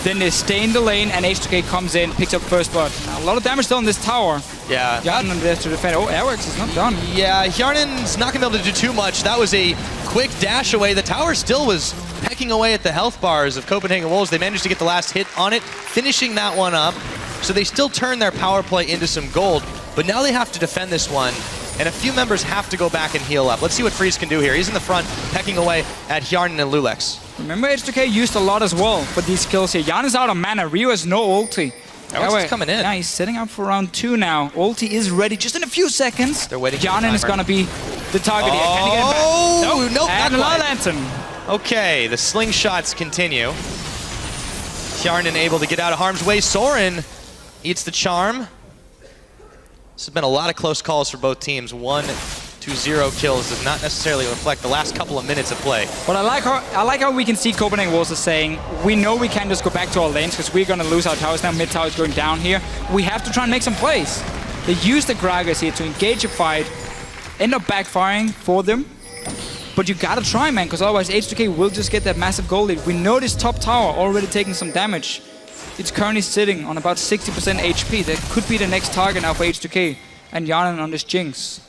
then they stay in the lane, and H2K comes in, picks up first blood. Now, a lot of damage still on this tower. Yeah. Bjarnin there to defend. Oh, Airwalks is not done. Yeah, Bjarnin's not going to be able to do too much. That was a quick dash away. The tower still was pecking away at the health bars of Copenhagen Wolves. They managed to get the last hit on it, finishing that one up. So they still turn their power play into some gold, but now they have to defend this one, and a few members have to go back and heal up. Let's see what Freeze can do here. He's in the front, pecking away at Bjarnin and EULCS. Remember, H2K used a lot as well for these kills here. Bjarnin's out of mana. Ryu has no ulti. Airwalks is coming in. Yeah, he's setting up for round 2 now. Ulti is ready just in a few seconds. They're waiting. Bjarnin is going to be the target here. Can he get it back? Nope, and not lantern. Okay, the slingshots continue. Bjarnin able to get out of harm's way. Soren eats the charm. This has been a lot of close calls for both teams. 1-0 kills does not necessarily reflect the last couple of minutes of play. But I like how we can see Copenhagen Wolves is saying, we know we can't just go back to our lanes because we're going to lose our towers now. Mid tower is going down here. We have to try and make some plays. They use the Gragas here to engage a fight, end up backfiring for them. But you gotta try, man, because otherwise H2K will just get that massive goal lead. We know this top tower already taking some damage. It's currently sitting on about 60% HP. That could be the next target now for H2K. And Bjarnin on this Jinx.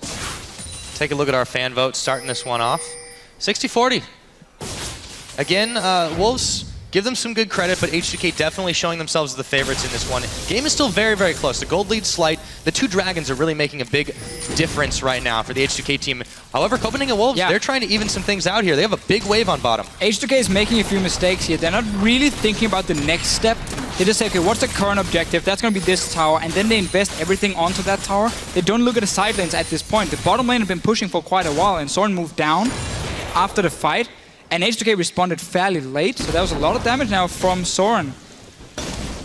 Take a look at our fan vote, starting this one off. 60-40. Again, Wolves, give them some good credit, but H2K definitely showing themselves as the favorites in this one. Game is still very, very close. The gold lead's slight. The 2 dragons are really making a big difference right now for the H2K team. However, Copenhagen Wolves, they're trying to even some things out here. They have a big wave on bottom. H2K is making a few mistakes here. They're not really thinking about the next step. They just say, okay, what's the current objective? That's going to be this tower, and then they invest everything onto that tower. They don't look at the side lanes at this point. The bottom lane have been pushing for quite a while, and Soren moved down after the fight. And H2K responded fairly late, so that was a lot of damage now from Soren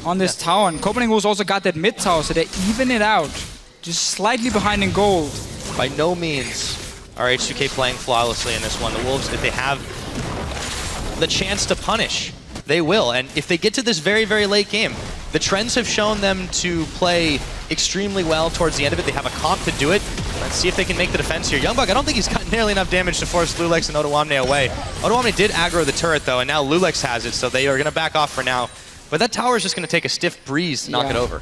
on this tower. And Copenhagen Wolves also got that mid tower, so they even it out. Just slightly behind in gold. By no means are H2K playing flawlessly in this one. The Wolves, if they have the chance to punish, they will. And if they get to this very, very late game, The trends have shown them to play extremely well towards the end of it. They have a comp to do it. Let's see if they can make the defense here. Youngbuck, I don't think he's got nearly enough damage to force Lulex and Otoamne away. Otoamne did aggro the turret, though, and now Lulex has it, so they are going to back off for now. But that tower is just going to take a stiff breeze to knock it over.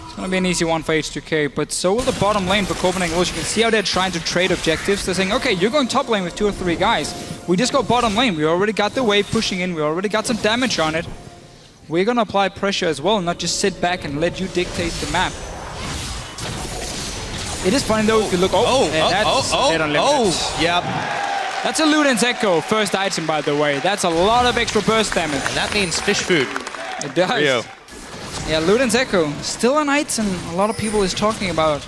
It's going to be an easy one for H2K, but so will the bottom lane for Copenhagen Wolves. You can see how they're trying to trade objectives. They're saying, okay, you're going top lane with 2 or 3 guys. We just go bottom lane. We already got the wave pushing in. We already got some damage on it. We're going to apply pressure as well, not just sit back and let you dictate the map. It is funny though, if you look... Yep. That's a Luden's Echo, first item by the way. That's a lot of extra burst damage. And that means fish food. It does. Rio. Yeah, Luden's Echo, still an item a lot of people is talking about.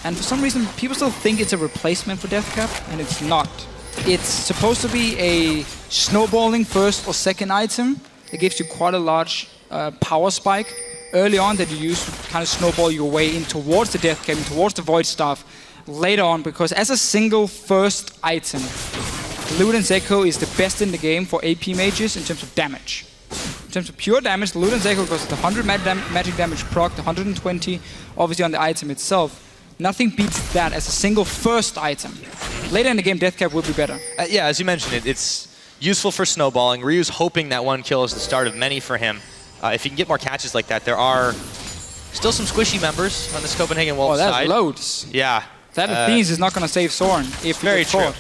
And for some reason, people still think it's a replacement for Deathcap, and it's not. It's supposed to be a snowballing first or second item. It gives you quite a large power spike early on that you use to kind of snowball your way in towards the Death Cave, towards the Void Staff later on, because as a single first item, Luden's Echo is the best in the game for AP mages in terms of damage. In terms of pure damage, the Luden's Echo goes with 100 magic damage proc, 120 obviously on the item itself. Nothing beats that as a single first item. Later in the game, Deathcap will be better. Yeah, as you mentioned, it's useful for snowballing. Ryu's hoping that 1 kill is the start of many for him. If he can get more catches like that, there are still some squishy members on this Copenhagen Wolves side. Oh, that's loads. Yeah. That Athens is not going to save Soren if very true. Caught.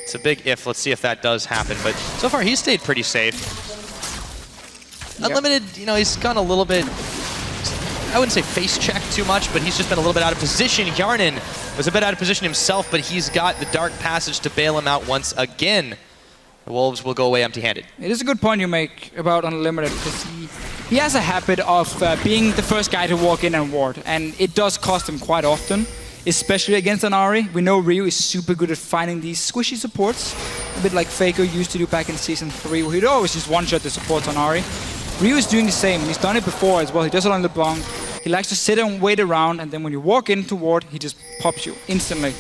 It's a big if. Let's see if that does happen. But so far, he's stayed pretty safe. Yep. Unlimited, you know, he's gone a little bit, I wouldn't say face check too much, but he's just been a little bit out of position. Hjarnan was a bit out of position himself, but he's got the Dark Passage to bail him out once again. The Wolves will go away empty-handed. It is a good point you make about Unlimited, because he has a habit of being the first guy to walk in and ward, and it does cost him quite often, especially against an Ahri. We know Ryu is super good at finding these squishy supports, a bit like Faker used to do back in Season 3, where he'd always just one-shot the supports on Ahri. Ryu is doing the same, and he's done it before as well. He does it on LeBlanc. He likes to sit and wait around, and then when you walk into ward, he just pops you instantly.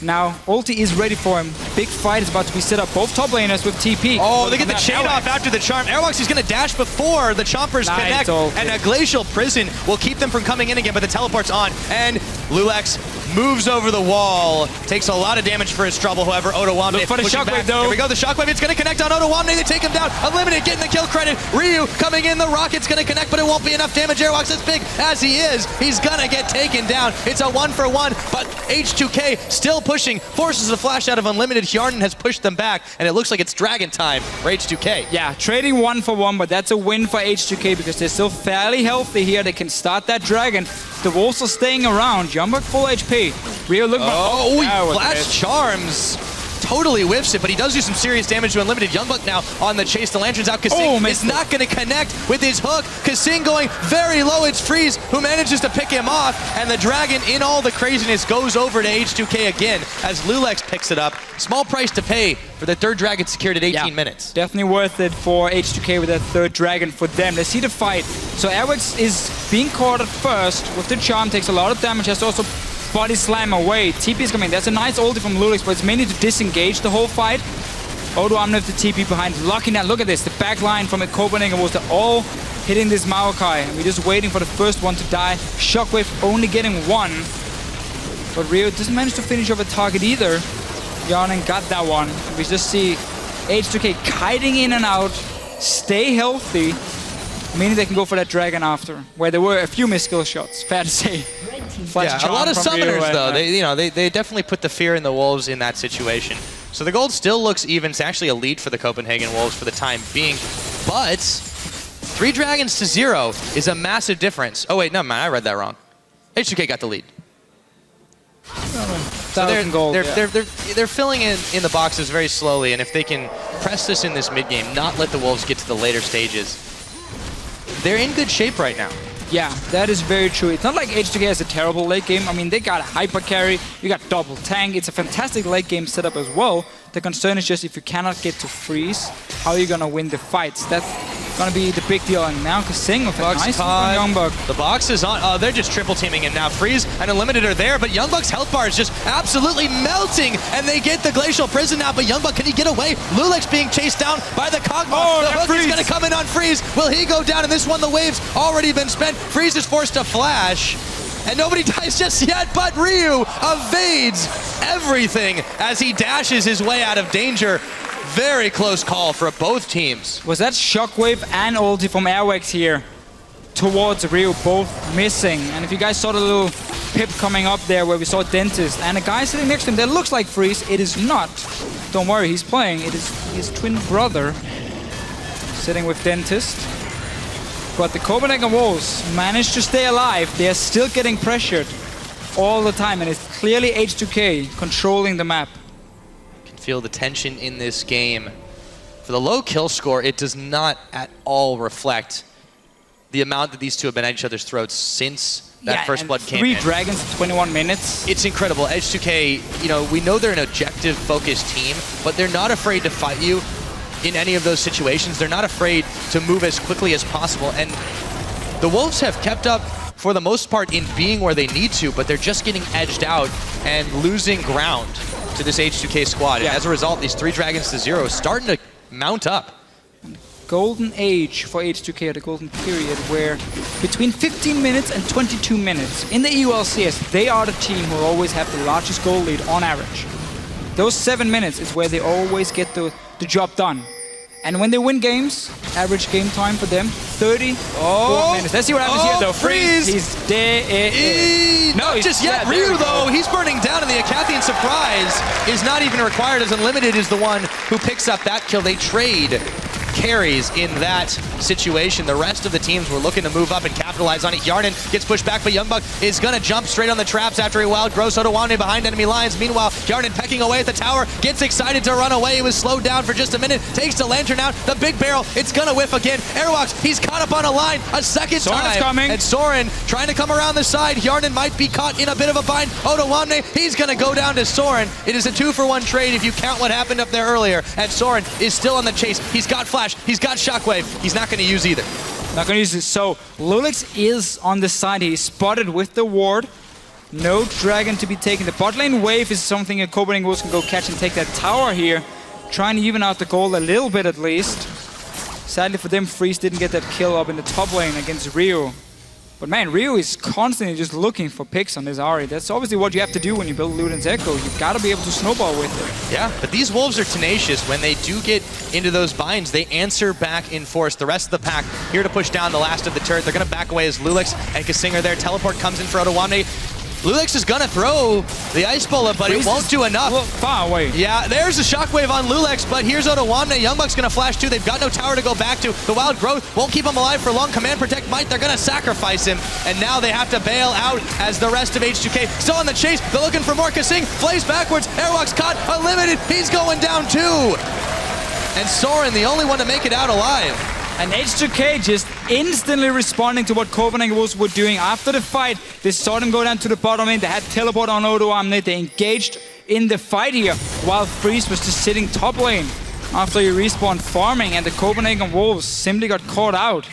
Now, ulti is ready for him. Big fight is about to be set up. Both top laners with TP. Oh, they get the chain off after the charm. Airwalks is going to dash before the chompers connect. And a glacial prison will keep them from coming in again, but the teleport's on. And Lulex moves over the wall. Takes a lot of damage for his trouble, however. Otoamne look for the shockwave, though. Here we go, the shockwave. It's going to connect on Otoamne. They take him down. Unlimited getting the kill credit. Ryu coming in. The rocket's going to connect, but it won't be enough damage. Airwalks, as big as he is, he's going to get taken down. It's a 1-for-1, but H2K still pushing. Forces a flash out of Unlimited. Hjarnan has pushed them back, and it looks like it's Dragon time for H2K. Yeah, trading 1-for-1, but that's a win for H2K because they're still fairly healthy here. They can start that Dragon. The Wolves are staying around. Youngbuck full HP. Rio look. Oh, he flash charms. Totally whiffs it, but he does do some serious damage to Unlimited. Youngbuck now on the chase. The Lantern's out. Kasing is not going to connect with his hook. Kasing going very low. It's Freeze who manages to pick him off, and the Dragon, in all the craziness, goes over to H2K again as Lulex picks it up. Small price to pay for the third Dragon secured at 18 minutes. Definitely worth it for H2K with that third Dragon for them. Let's see the fight. So Airwix is being caught at first with the charm, takes a lot of damage, has to also body slam away. TP is coming. That's a nice ulti from Lulex, but it's mainly to disengage the whole fight. Otoamne with the TP behind. Locking that. Look at this. The back line from Copenhagen was all hitting this Maokai. And we're just waiting for the first one to die. Shockwave only getting 1. But Rio doesn't manage to finish off a target either. Hjarnan got that one. We just see H2K kiting in and out. Stay healthy. Meaning they can go for that Dragon after. Where there were a few missed skill shots. Fair to say. Yeah, a lot of summoners though. They definitely put the fear in the Wolves in that situation. So the gold still looks even. It's actually a lead for the Copenhagen Wolves for the time being. But 3 dragons to 0 is a massive difference. Oh wait, no man, I read that wrong. H2K got the lead. So they're filling in the boxes very slowly, and if they can press this in this mid game, not let the Wolves get to the later stages, they're in good shape right now. Yeah, that is very true. It's not like H2K has a terrible late game. I mean, they got a hyper carry, you got double tank. It's a fantastic late game setup as well. The concern is just if you cannot get to freeze, how are you gonna win the fights? That's gonna be the big deal. And now Kasing with a nice one from Youngbug. The box is on. Oh, they're just triple teaming him now. Freeze and Unlimited are there, but Youngbug's health bar is just absolutely melting, and they get the Glacial Prison now, but Youngbug, can he get away? Lulix being chased down by the Kog'Maw. Oh, the hook is gonna come in on Freeze. Will he go down? And this one, the wave's already been spent. Freeze is forced to flash. And nobody dies just yet, but Ryu evades everything as he dashes his way out of danger. Very close call for both teams. Was that Shockwave and ulti from Airwax here towards Ryu, both missing? And if you guys saw the little pip coming up there where we saw Dentist and a guy sitting next to him that looks like Freeze, it is not. Don't worry, he's playing. It is his twin brother sitting with Dentist. But the Copenhagen Wolves managed to stay alive. They are still getting pressured all the time, and it's clearly H2K controlling the map. You can feel the tension in this game. For the low kill score, it does not at all reflect the amount that these two have been at each other's throats since that first blood came in. 3 dragons in 21 minutes. It's incredible. H2K, you know, we know they're an objective-focused team, but they're not afraid to fight you in any of those situations. They're not afraid to move as quickly as possible, and the Wolves have kept up for the most part in being where they need to, but they're just getting edged out and losing ground to this H2K squad. And as a result, these 3 dragons to 0 starting to mount up. Golden age for H2K, or the golden period, where between 15 minutes and 22 minutes in the EULCS, they are the team who always have the largest goal lead on average. Those 7 minutes is where they always get the job done. And when they win games, average game time for them, 34 minutes. Let's see what happens here, though. Freeze! He's dead. No, just yet. Ryu, though, he's burning down, and the Acathian surprise is not even required, as Unlimited is the one who picks up that kill. They trade carries in that situation. The rest of the teams were looking to move up and capitalize on it. Yarnan gets pushed back, but Youngbug is going to jump straight on the traps after he wild grows Odawane behind enemy lines. Meanwhile, Yarnan pecking away at the tower, gets excited to run away. He was slowed down for just a minute, takes the lantern out, the big barrel, it's going to whiff again. Airwalks, he's caught up on a line a second time. Coming. And Soren trying to come around the side. Yarnan might be caught in a bit of a bind. Odawane, he's going to go down to Soren. It is a 2-for-1 trade if you count what happened up there earlier. And Soren is still on the chase. He's got Flash. He's got Shockwave. He's not going to use either. Not going to use it. So Lulix is on the side. He's spotted with the ward. No dragon to be taken. The bot lane wave is something a Copenhagen Wolves can go catch and take that tower here. Trying to even out the goal a little bit at least. Sadly for them, Freeze didn't get that kill up in the top lane against Ryu. But man, Ryu is constantly just looking for picks on this Ahri. That's obviously what you have to do when you build Luden's Echo. You've got to be able to snowball with it. Yeah, but these Wolves are tenacious. When they do get into those binds, they answer back in force. The rest of the pack here to push down the last of the turret. They're going to back away as Lulix and Kasing are there. Teleport comes in for Odawane. Lulix is going to throw the Ice Bullet, but it won't do enough. Far away. Yeah, there's a Shockwave on Lulix, but here's Odawane. Youngbug's going to flash too. They've got no tower to go back to. The Wild Growth won't keep him alive for long. Command Protect might. They're going to sacrifice him, and now they have to bail out as the rest of H2K still on the chase. They're looking for more. Kasing flays backwards. Airwalk's caught. Unlimited. He's going down too. And Soren, the only one to make it out alive. And H2K just instantly responding to what Copenhagen Wolves were doing after the fight. They saw them go down to the bottom lane. They had teleport on Odawane. They engaged in the fight here while Freeze was just sitting top lane after he respawned farming, and the Copenhagen Wolves simply got caught out.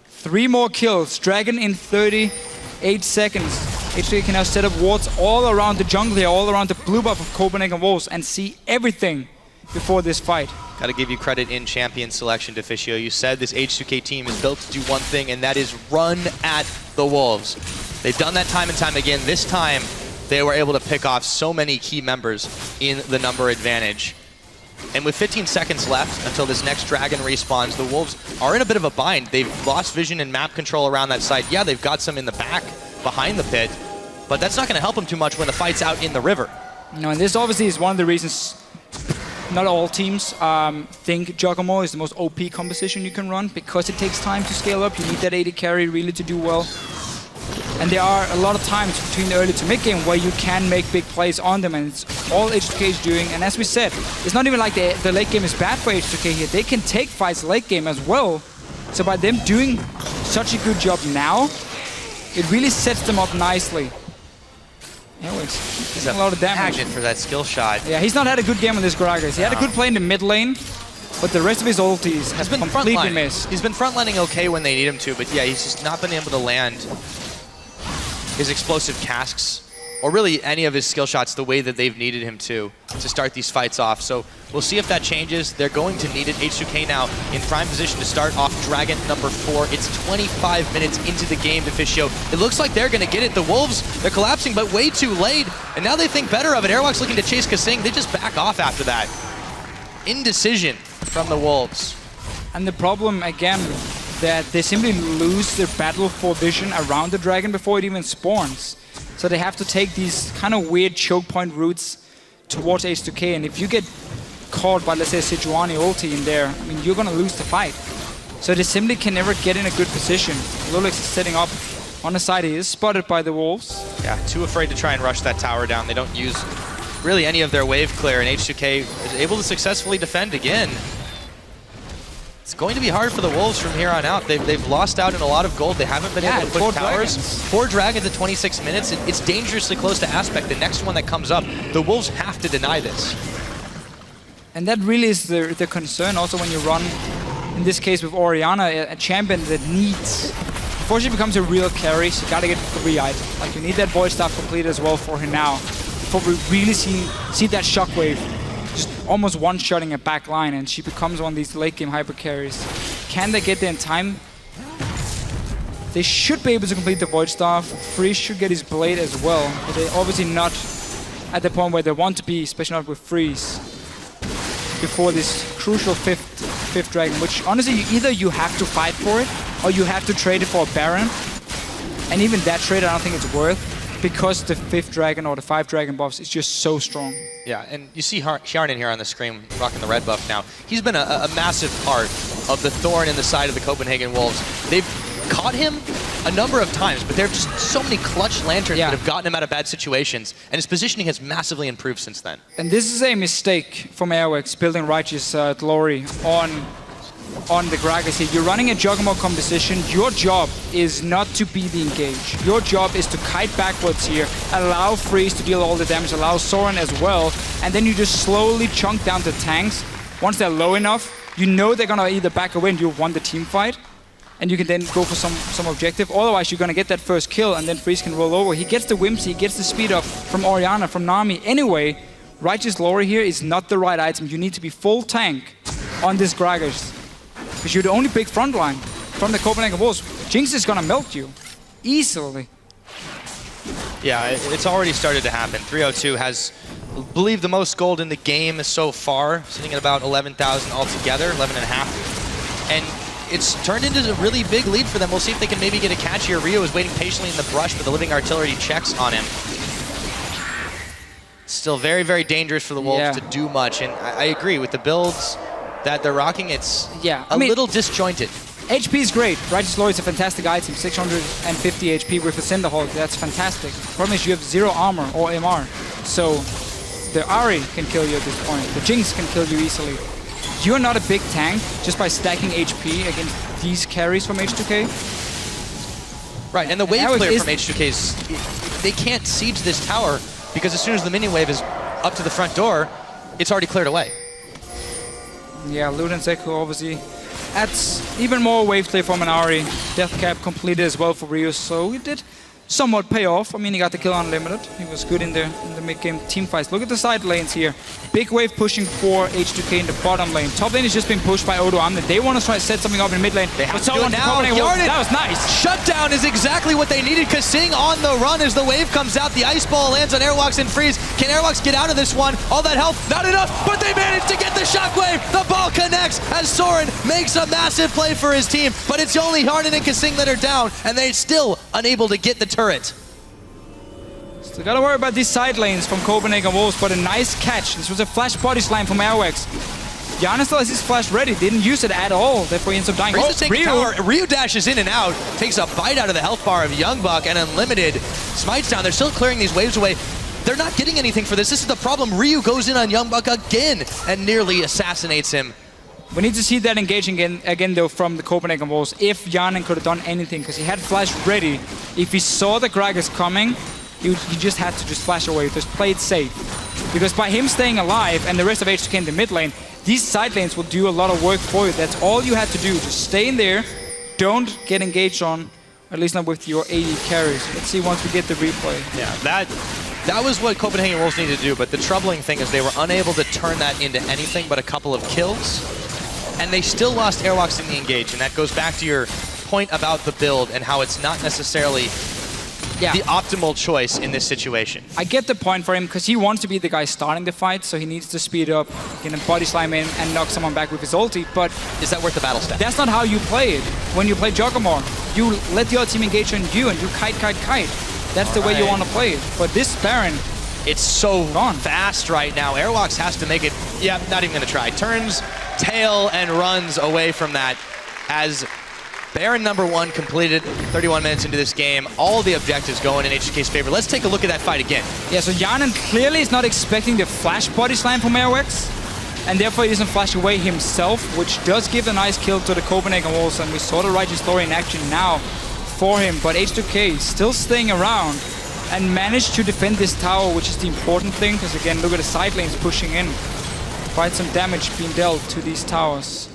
3 more kills. Dragon in 38 seconds. H2K can now set up wards all around the jungle here, all around the blue buff of Copenhagen Wolves, and see everything before this fight. Got to give you credit in champion selection, Deficio. You said this H2K team is built to do one thing, and that is run at the Wolves. They've done that time and time again. This time, they were able to pick off so many key members in the number advantage. And with 15 seconds left until this next dragon respawns, the Wolves are in a bit of a bind. They've lost vision and map control around that site. Yeah, they've got some in the back behind the pit, but that's not going to help them too much when the fight's out in the river. No, and this obviously is one of the reasons not all teams think Giacomo is the most OP composition you can run, because it takes time to scale up. You need that AD carry really to do well. And there are a lot of times between the early to mid game where you can make big plays on them, and it's all H2K is doing. And as we said, it's not even like the late game is bad for H2K here. They can take fights late game as well. So by them doing such a good job now, it really sets them up nicely. He's a lot of damage for that skill shot. Yeah, he's not had a good game on this Gragas. He had a good play in the mid lane, but the rest of his ultis has been completely missed. He's been frontlining okay when they need him to, but yeah, he's just not been able to land his explosive casks or really any of his skill shots the way that they've needed him to start these fights off. So we'll see if that changes. They're going to need it. H2K now in prime position to start off Dragon number 4. It's 25 minutes into the game, Deficio. It looks like they're going to get it. The Wolves, they're collapsing, but way too late. And now they think better of it. Airwalk's looking to chase Kasing. They just back off after that. Indecision from the Wolves. And the problem, again, that they simply lose their battle for vision around the Dragon before it even spawns. So they have to take these kind of weird choke point routes towards H2K, and if you get caught by, let's say, Sejuani ulti in there, I mean, you're going to lose the fight. So they simply can never get in a good position. EULCS is setting up on the side. He is spotted by the Wolves. Yeah, too afraid to try and rush that tower down. They don't use really any of their wave clear, and H2K is able to successfully defend again. It's going to be hard for the Wolves from here on out. They've lost out in a lot of gold. They haven't been able to push towers. 4 dragons at 26 minutes. It's dangerously close to Aspect. The next one that comes up, the Wolves have to deny this. And that really is the concern also when you run, in this case with Orianna, a champion that needs, before she becomes a real carry, she gotta get 3 items. Like, you need that Void Staff completed as well for her now, before we really see that Shockwave just almost one-shotting a back line, and she becomes one of these late-game hyper carries. Can they get there in time? They should be able to complete the Void Staff. Freeze should get his Blade as well, but they're obviously not at the point where they want to be, especially not with Freeze, before this crucial fifth Dragon, which honestly, either you have to fight for it, or you have to trade it for a Baron. And even that trade, I don't think it's worth, because the 5th Dragon or the 5 Dragon buffs is just so strong. Yeah, and you see Hjarnan here on the screen rocking the red buff now. He's been a massive part of the thorn in the side of the Copenhagen Wolves. They've caught him a number of times, but there are just so many clutch lanterns that have gotten him out of bad situations, and his positioning has massively improved since then. And this is a mistake from EULCS, building Righteous Glory on the Gragas here. You're running a Juggernaut composition. Your job is not to be the engage. Your job is to kite backwards here, allow Freeze to deal all the damage, allow Soren as well, and then you just slowly chunk down the tanks. Once they're low enough, you know they're gonna either back away and you've won the team fight, and you can then go for some objective. Otherwise, you're gonna get that first kill, and then Freeze can roll over. He gets the Whimsy, he gets the speed up from Orianna, from Nami. Anyway, Righteous Glory here is not the right item. You need to be full tank on this Gragas, because you're the only big front line from the Copenhagen Wolves. Jinx is gonna melt you easily. Yeah, it's already started to happen. 302 has, I believe, the most gold in the game so far, sitting at about 11,000 altogether, 11.5. And it's turned into a really big lead for them. We'll see if they can maybe get a catch here. Rio is waiting patiently in the brush, but the Living Artillery checks on him. Still very, very dangerous for the Wolves to do much, and I agree with the builds that they're rocking. It's a little disjointed. HP is great. Righteous Glory is a fantastic item. 650 HP with a Cinderhawk. That's fantastic. Problem is you have 0 armor or MR. So the Ahri can kill you at this point. The Jinx can kill you easily. You're not a big tank just by stacking HP against these carries from H2K. Right, and the wave clear from H2K is, they can't siege this tower because as soon as the minion wave is up to the front door, it's already cleared away. Yeah, Luden's Echo obviously adds even more wave clear from an Ahri. Death cap completed as well for Rio, so it did somewhat pay off. I mean, he got the kill unlimited. He was good in the mid-game team fights. Look at the side lanes here. Big wave pushing for H2K in the bottom lane. Top lane is just being pushed by Odo Amne. They want to try to set something up in mid lane. They have to do it now. That was nice. Shutdown is exactly what they needed. Kasing on the run as the wave comes out. The ice ball lands on Airwalks and Freeze. Can Airwalks get out of this one? All that health, not enough, but they managed to get the shockwave. The ball connects as Soren makes a massive play for his team, but it's only Hjarnan and Kasing that are down, and they're still unable to get the turret. So gotta worry about these side lanes from Copenhagen Wolves, but a nice catch. This was a flash body slam from EULCS. Giannis still has his flash ready, didn't use it at all, therefore he ends up dying. Rio dashes in and out, takes a bite out of the health bar of Youngbuck, and Unlimited smites down. They're still clearing these waves away. They're not getting anything for this. This is the problem. Ryu goes in on Youngbuck again and nearly assassinates him. We need to see that engaging again though from the Copenhagen Wolves. If Hjarnan could have done anything, because he had flash ready. If he saw the Gragas coming, he just had to just flash away, just play it safe. Because by him staying alive and the rest of H2K in the mid lane, these side lanes will do a lot of work for you. That's all you had to do. Just stay in there. Don't get engaged on, at least not with your AD carries. Let's see once we get the replay. Yeah, that was what Copenhagen Wolves needed to do, but the troubling thing is they were unable to turn that into anything but a couple of kills, and they still lost Airwalks in the engage, and that goes back to your point about the build and how it's not necessarily the optimal choice in this situation. I get the point for him, because he wants to be the guy starting the fight, so he needs to speed up, get a body slam in, and knock someone back with his ulti, but... Is that worth the battle step? That's not how you play it. When you play Joggermore, you let the other team engage on you, and you kite. That's the way you want to play it. But this Baron... It's so fast right now. Airwalks has to make it... Yeah, not even going to try. Turns, tail, and runs away from that as Baron number 1 completed 31 minutes into this game. All the objectives going in H2K's favor. Let's take a look at that fight again. Yeah, so Jarnen clearly is not expecting the flash body slam from Airwax, and therefore he doesn't flash away himself, which does give a nice kill to the Copenhagen Wolves, and we saw the Righteous Story in action now for him. But H2K still staying around and managed to defend this tower, which is the important thing, because again, look at the side lanes pushing in. Quite some damage being dealt to these towers.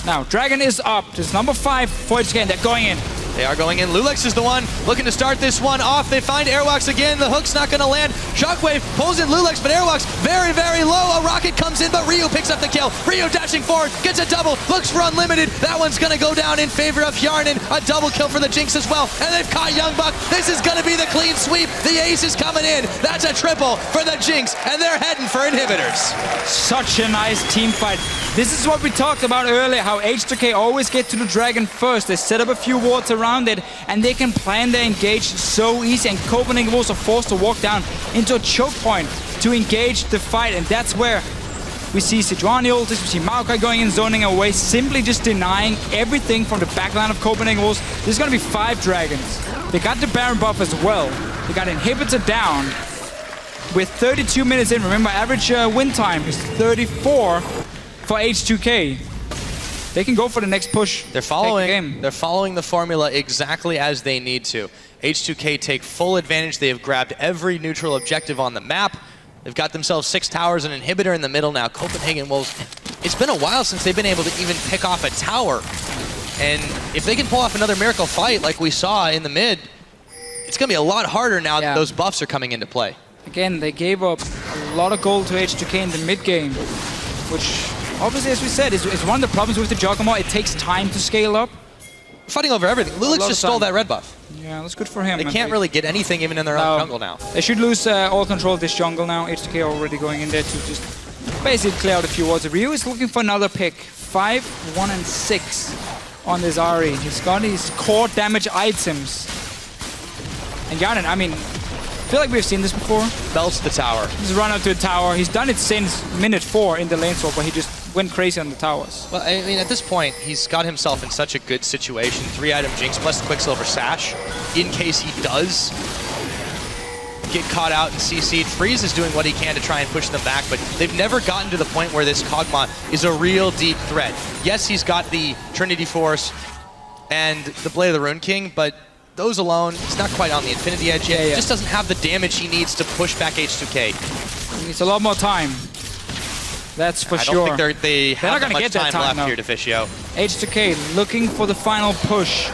Now, Dragon is up. This is number 5 for H2K, and they're going in. They are going in. EULCS is the one looking to start this one off. They find Airwalks again. The hook's not going to land. Shockwave pulls in EULCS, but Airwalks very, very low. A rocket comes in, but Ryu picks up the kill. Ryu dashing forward, gets a double, looks for Unlimited. That one's going to go down in favor of Jarnen. A double kill for the Jinx as well. And they've caught Young Buck. This is going to be the clean sweep. The ace is coming in. That's a triple for the Jinx, and they're heading for inhibitors. Such a nice team fight. This is what we talked about earlier, how H2K always get to the Dragon first. They set up a few wards around it, and they can plan their engage so easy, and Copenhagen Wolves are forced to walk down into a choke point to engage the fight, and that's where we see Sejuani ultis, we see Maokai going in, zoning away, simply just denying everything from the backline of Copenhagen Wolves. There's gonna be 5 Dragons. They got the Baron buff as well. They got Inhibitor down with 32 minutes in. Remember, average win time is 34 for H2K. They can go for the next push. They're following the formula exactly as they need to. H2K take full advantage. They have grabbed every neutral objective on the map. They've got themselves 6 towers, an inhibitor in the middle now. Copenhagen Wolves, it's been a while since they've been able to even pick off a tower. And if they can pull off another miracle fight like we saw in the mid, it's going to be a lot harder now that those buffs are coming into play. Again, they gave up a lot of gold to H2K in the mid game, which obviously, as we said, is one of the problems with the Joggermore. It takes time to scale up. Fighting over everything. EULCS just stole that red buff. Yeah, that's good for him. They can't really get anything even in their own jungle now. They should lose all control of this jungle now. H2K already going in there to just basically clear out a few wards. Ryu is looking for another pick. 5, 1, and 6 on this Ahri. He's got his core damage items. And Jarnen, I mean, I feel like we've seen this before. Belts the tower. He's run up to the tower. He's done it since minute 4 in the lane swap, where he just went crazy on the towers. Well, I mean, at this point, he's got himself in such a good situation. 3-item Jinx plus Quicksilver Sash, in case he does get caught out and CC'd. Freeze is doing what he can to try and push them back, but they've never gotten to the point where this Kog'Maw is a real deep threat. Yes, he's got the Trinity Force and the Blade of the Rune King, but those alone, he's not quite on the Infinity Edge yet. He just doesn't have the damage he needs to push back H2K. He needs a lot more time. That's for sure. I don't think they have not much that time left here, Deficio. H2K looking for the final push.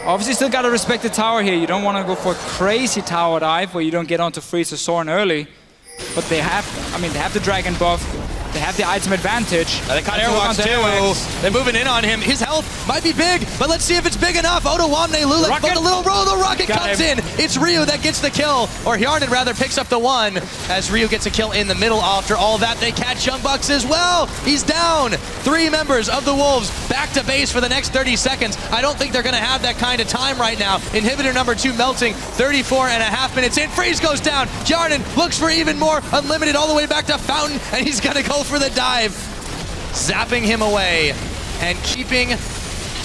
Obviously, still got to respect the tower here. You don't want to go for a crazy tower dive where you don't get onto Freeze or Soren early. But they have, I mean, they have the Dragon buff. They have the item advantage. They caught Airwalks too. They're moving in on him. His health might be big, but let's see if it's big enough. Odoamne, EULCS, but the little roll, the rocket comes in. It's Ryu that gets the kill, or Jarnen rather picks up the one, as Ryu gets a kill in the middle. After all that, they catch Young Bucks as well. He's down. 3 members of the Wolves back to base for the next 30 seconds. I don't think they're going to have that kind of time right now. Inhibitor number 2 melting, 34.5 minutes in. Freeze goes down. Jarnen looks for even more. Unlimited all the way back to Fountain, and he's going to go for the dive, zapping him away and keeping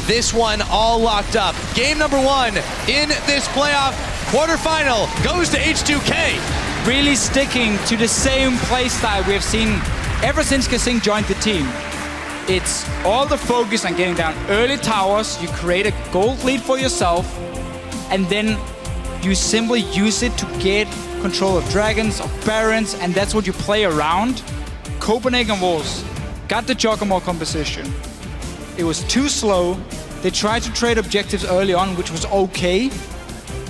this one all locked up. Game number 1 in this playoff quarterfinal goes to H2K. Really sticking to the same playstyle we have seen ever since Kasing joined the team. It's all the focus on getting down early towers. You create a gold lead for yourself, and then you simply use it to get control of dragons, of barons, and that's what you play around. Copenhagen Wolves got the Giacomo composition. It was too slow. They tried to trade objectives early on, which was okay.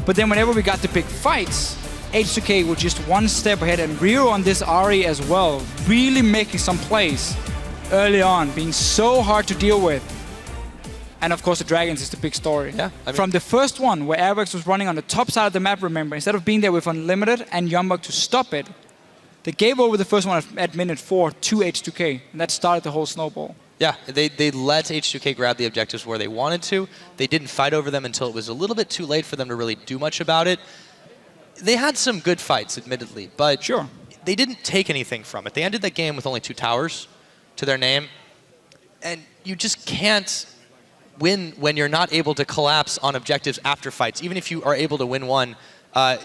But then whenever we got the big fights, H2K was just one step ahead, and Rio on this Ari as well, really making some plays early on, being so hard to deal with. And of course the Dragons is the big story. Yeah, from the first one, where Airwax was running on the top side of the map, remember, instead of being there with Unlimited and Youngbuck to stop it, they gave over the first one at minute 4 to H2K, and that started the whole snowball. Yeah, they let H2K grab the objectives where they wanted to. They didn't fight over them until it was a little bit too late for them to really do much about it. They had some good fights, admittedly, but sure, they didn't take anything from it. They ended that game with only 2 towers to their name, and you just can't win when you're not able to collapse on objectives after fights. Even if you are able to win one,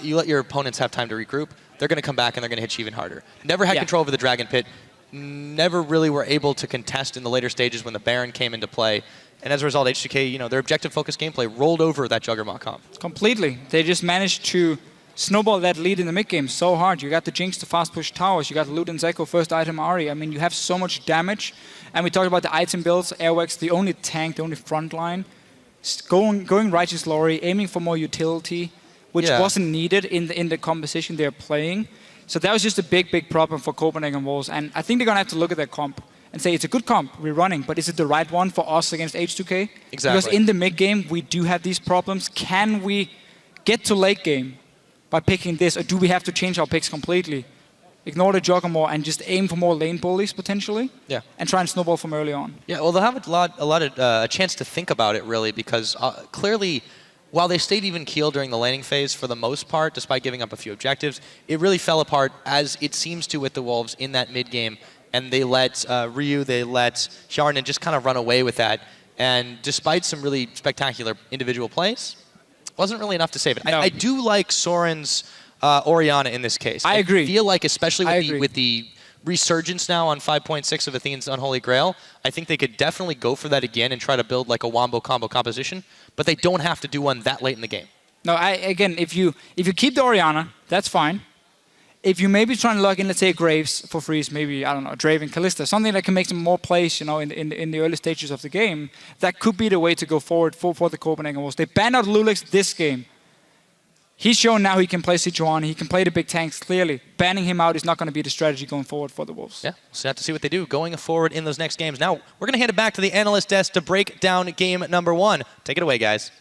you let your opponents have time to regroup, they're going to come back and they're going to hit you even harder. Never had control over the Dragon Pit. Never really were able to contest in the later stages when the Baron came into play. And as a result, H2K, their objective-focused gameplay rolled over that Juggernaut comp. Completely. They just managed to snowball that lead in the mid-game so hard. You got the Jinx to fast-push towers. You got Luden's Echo, first item Ari. I mean, you have so much damage. And we talked about the item builds. Airwax, the only tank, the only front line. Going Righteous Glory, aiming for more utility, which wasn't needed in the composition they're playing. So that was just a big, big problem for Copenhagen Wolves. And I think they're going to have to look at their comp and say, it's a good comp, we're running, but is it the right one for us against H2K? Exactly. Because in the mid-game, we do have these problems. Can we get to late game by picking this, or do we have to change our picks completely? Ignore the Giacomo and just aim for more lane bullies, potentially? Yeah. And try and snowball from early on. Yeah, well, they'll have a chance to think about it, really, because clearly, while they stayed even keel during the laning phase for the most part, despite giving up a few objectives, it really fell apart, as it seems to with the Wolves in that mid-game. And they let Ryu, they let Hjarnan just kind of run away with that. And despite some really spectacular individual plays, wasn't really enough to save it. No. I do like Soren's Orianna in this case. I agree. I feel like, especially with the resurgence now on 5.6 of Athene's Unholy Grail, I think they could definitely go for that again and try to build like a wombo combo composition, but they don't have to do one that late in the game. No, again, if you keep the Orianna, that's fine. If you maybe try and log in, let's say, Graves for freeze, maybe, I don't know, Draven, Kalista, something that can make some more plays, in the early stages of the game, that could be the way to go forward for the Copenhagen Wolves. They banned out EULCS this game. He's shown now he can play Sejuani, he can play the big tanks clearly. Banning him out is not going to be the strategy going forward for the Wolves. Yeah, we'll have to see what they do going forward in those next games. Now, we're going to hand it back to the analyst desk to break down game number 1. Take it away, guys.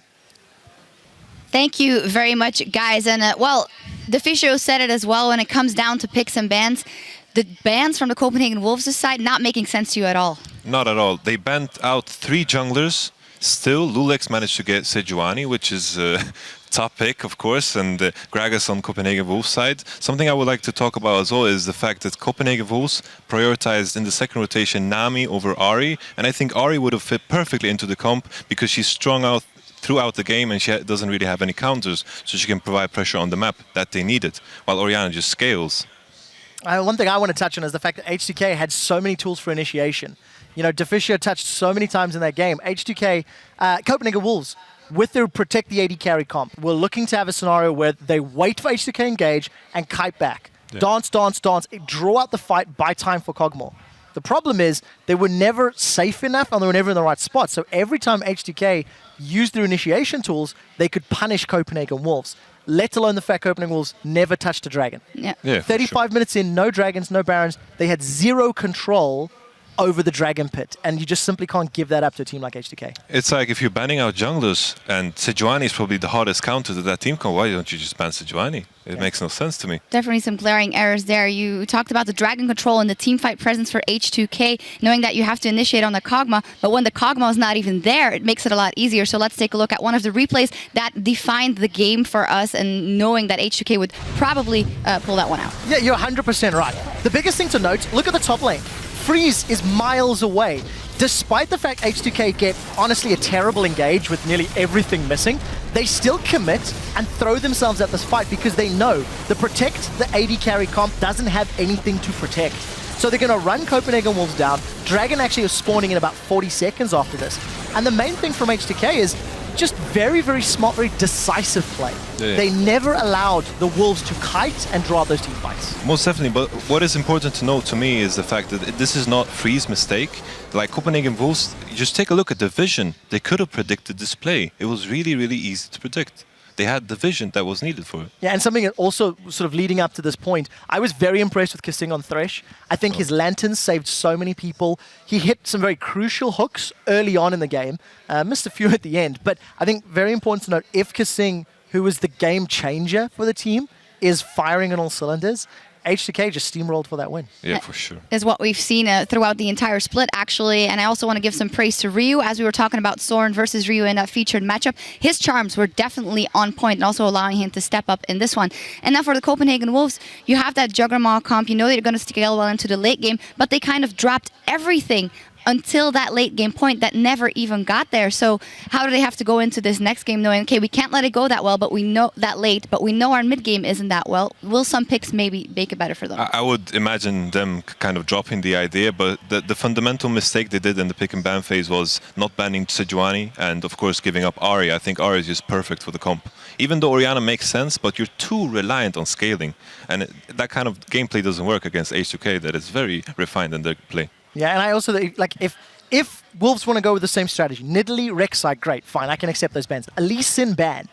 Thank you very much, guys. And, well, the Fisher said it as well when it comes down to picks and bans. The bans from the Copenhagen Wolves' side not making sense to you at all. Not at all. They banned out 3 junglers. Still, EULCS managed to get Sejuani, which is top pick, of course, and Gragas on Copenhagen Wolves side. Something I would like to talk about as well is the fact that Copenhagen Wolves prioritized in the second rotation Nami over Ari, and I think Ari would have fit perfectly into the comp because she's strung out throughout the game and she doesn't really have any counters, so she can provide pressure on the map that they needed, while Orianna just scales. One thing I want to touch on is the fact that H2K had so many tools for initiation. Deficio touched so many times in that game. H2K, Copenhagen Wolves, with their protect the AD carry comp, we're looking to have a scenario where they wait for H2K engage and kite back. Yeah. Dance, draw out the fight, buy time for Kog'Maw. The problem is they were never safe enough and they were never in the right spot. So every time H2K used their initiation tools, they could punish Copenhagen Wolves. Let alone the fact Copenhagen Wolves never touched a dragon. Yeah. 35 minutes in, no dragons, no barons. They had zero control over the dragon pit, and you just simply can't give that up to a team like H2K. It's like if you're banning out junglers, and Sejuani is probably the hardest counter to that team comp, why don't you just ban Sejuani? It makes no sense to me. Definitely some glaring errors there. You talked about the dragon control and the teamfight presence for H2K, knowing that you have to initiate on the Kog'Maw, but when the Kog'Maw is not even there, it makes it a lot easier. So let's take a look at one of the replays that defined the game for us, and knowing that H2K would probably pull that one out. Yeah, you're 100% right. The biggest thing to note, look at the top lane. Freeze is miles away. Despite the fact H2K get, honestly, a terrible engage with nearly everything missing, they still commit and throw themselves at this fight because they know the protect, the AD carry comp doesn't have anything to protect. So they're going to run Copenhagen Wolves down. Dragon actually is spawning in about 40 seconds after this. And the main thing from H2K is just very, very smart, very decisive play. Yeah. They never allowed the Wolves to kite and draw those team fights. Most definitely, but what is important to note to me is the fact that this is not Free's mistake. Like Copenhagen Wolves, just take a look at the vision. They could have predicted this play. It was really, really easy to predict. They had the vision that was needed for it. Yeah, and something that also sort of leading up to this point, I was very impressed with Kissing on Thresh. I think his lanterns saved so many people. He hit some very crucial hooks early on in the game, missed a few at the end, but I think very important to note, if Kissing, who was the game changer for the team, is firing on all cylinders, H2K just steamrolled for that win. Yeah, for sure. Is what we've seen throughout the entire split, actually. And I also want to give some praise to Ryu, as we were talking about Soren versus Ryu in that featured matchup. His charms were definitely on point and also allowing him to step up in this one. And now for the Copenhagen Wolves, you have that Juggernaut comp. You know they're going to scale well into the late game, but they kind of dropped everything until that late game point that never even got there. So how do they have to go into this next game knowing, okay, we can't let it go that well, but we know that late, but we know our mid game isn't that well. Will some picks maybe make it better for them? I would imagine them kind of dropping the idea, but the fundamental mistake they did in the pick and ban phase was not banning Sejuani and of course giving up Ahri. I think Ahri is just perfect for the comp. Even though Orianna makes sense, but you're too reliant on scaling, and that kind of gameplay doesn't work against H2K that is very refined in their play. Yeah, and I also, like, if Wolves want to go with the same strategy, Nidalee, Rek'Sai, great, fine, I can accept those bans. Elise Sin ban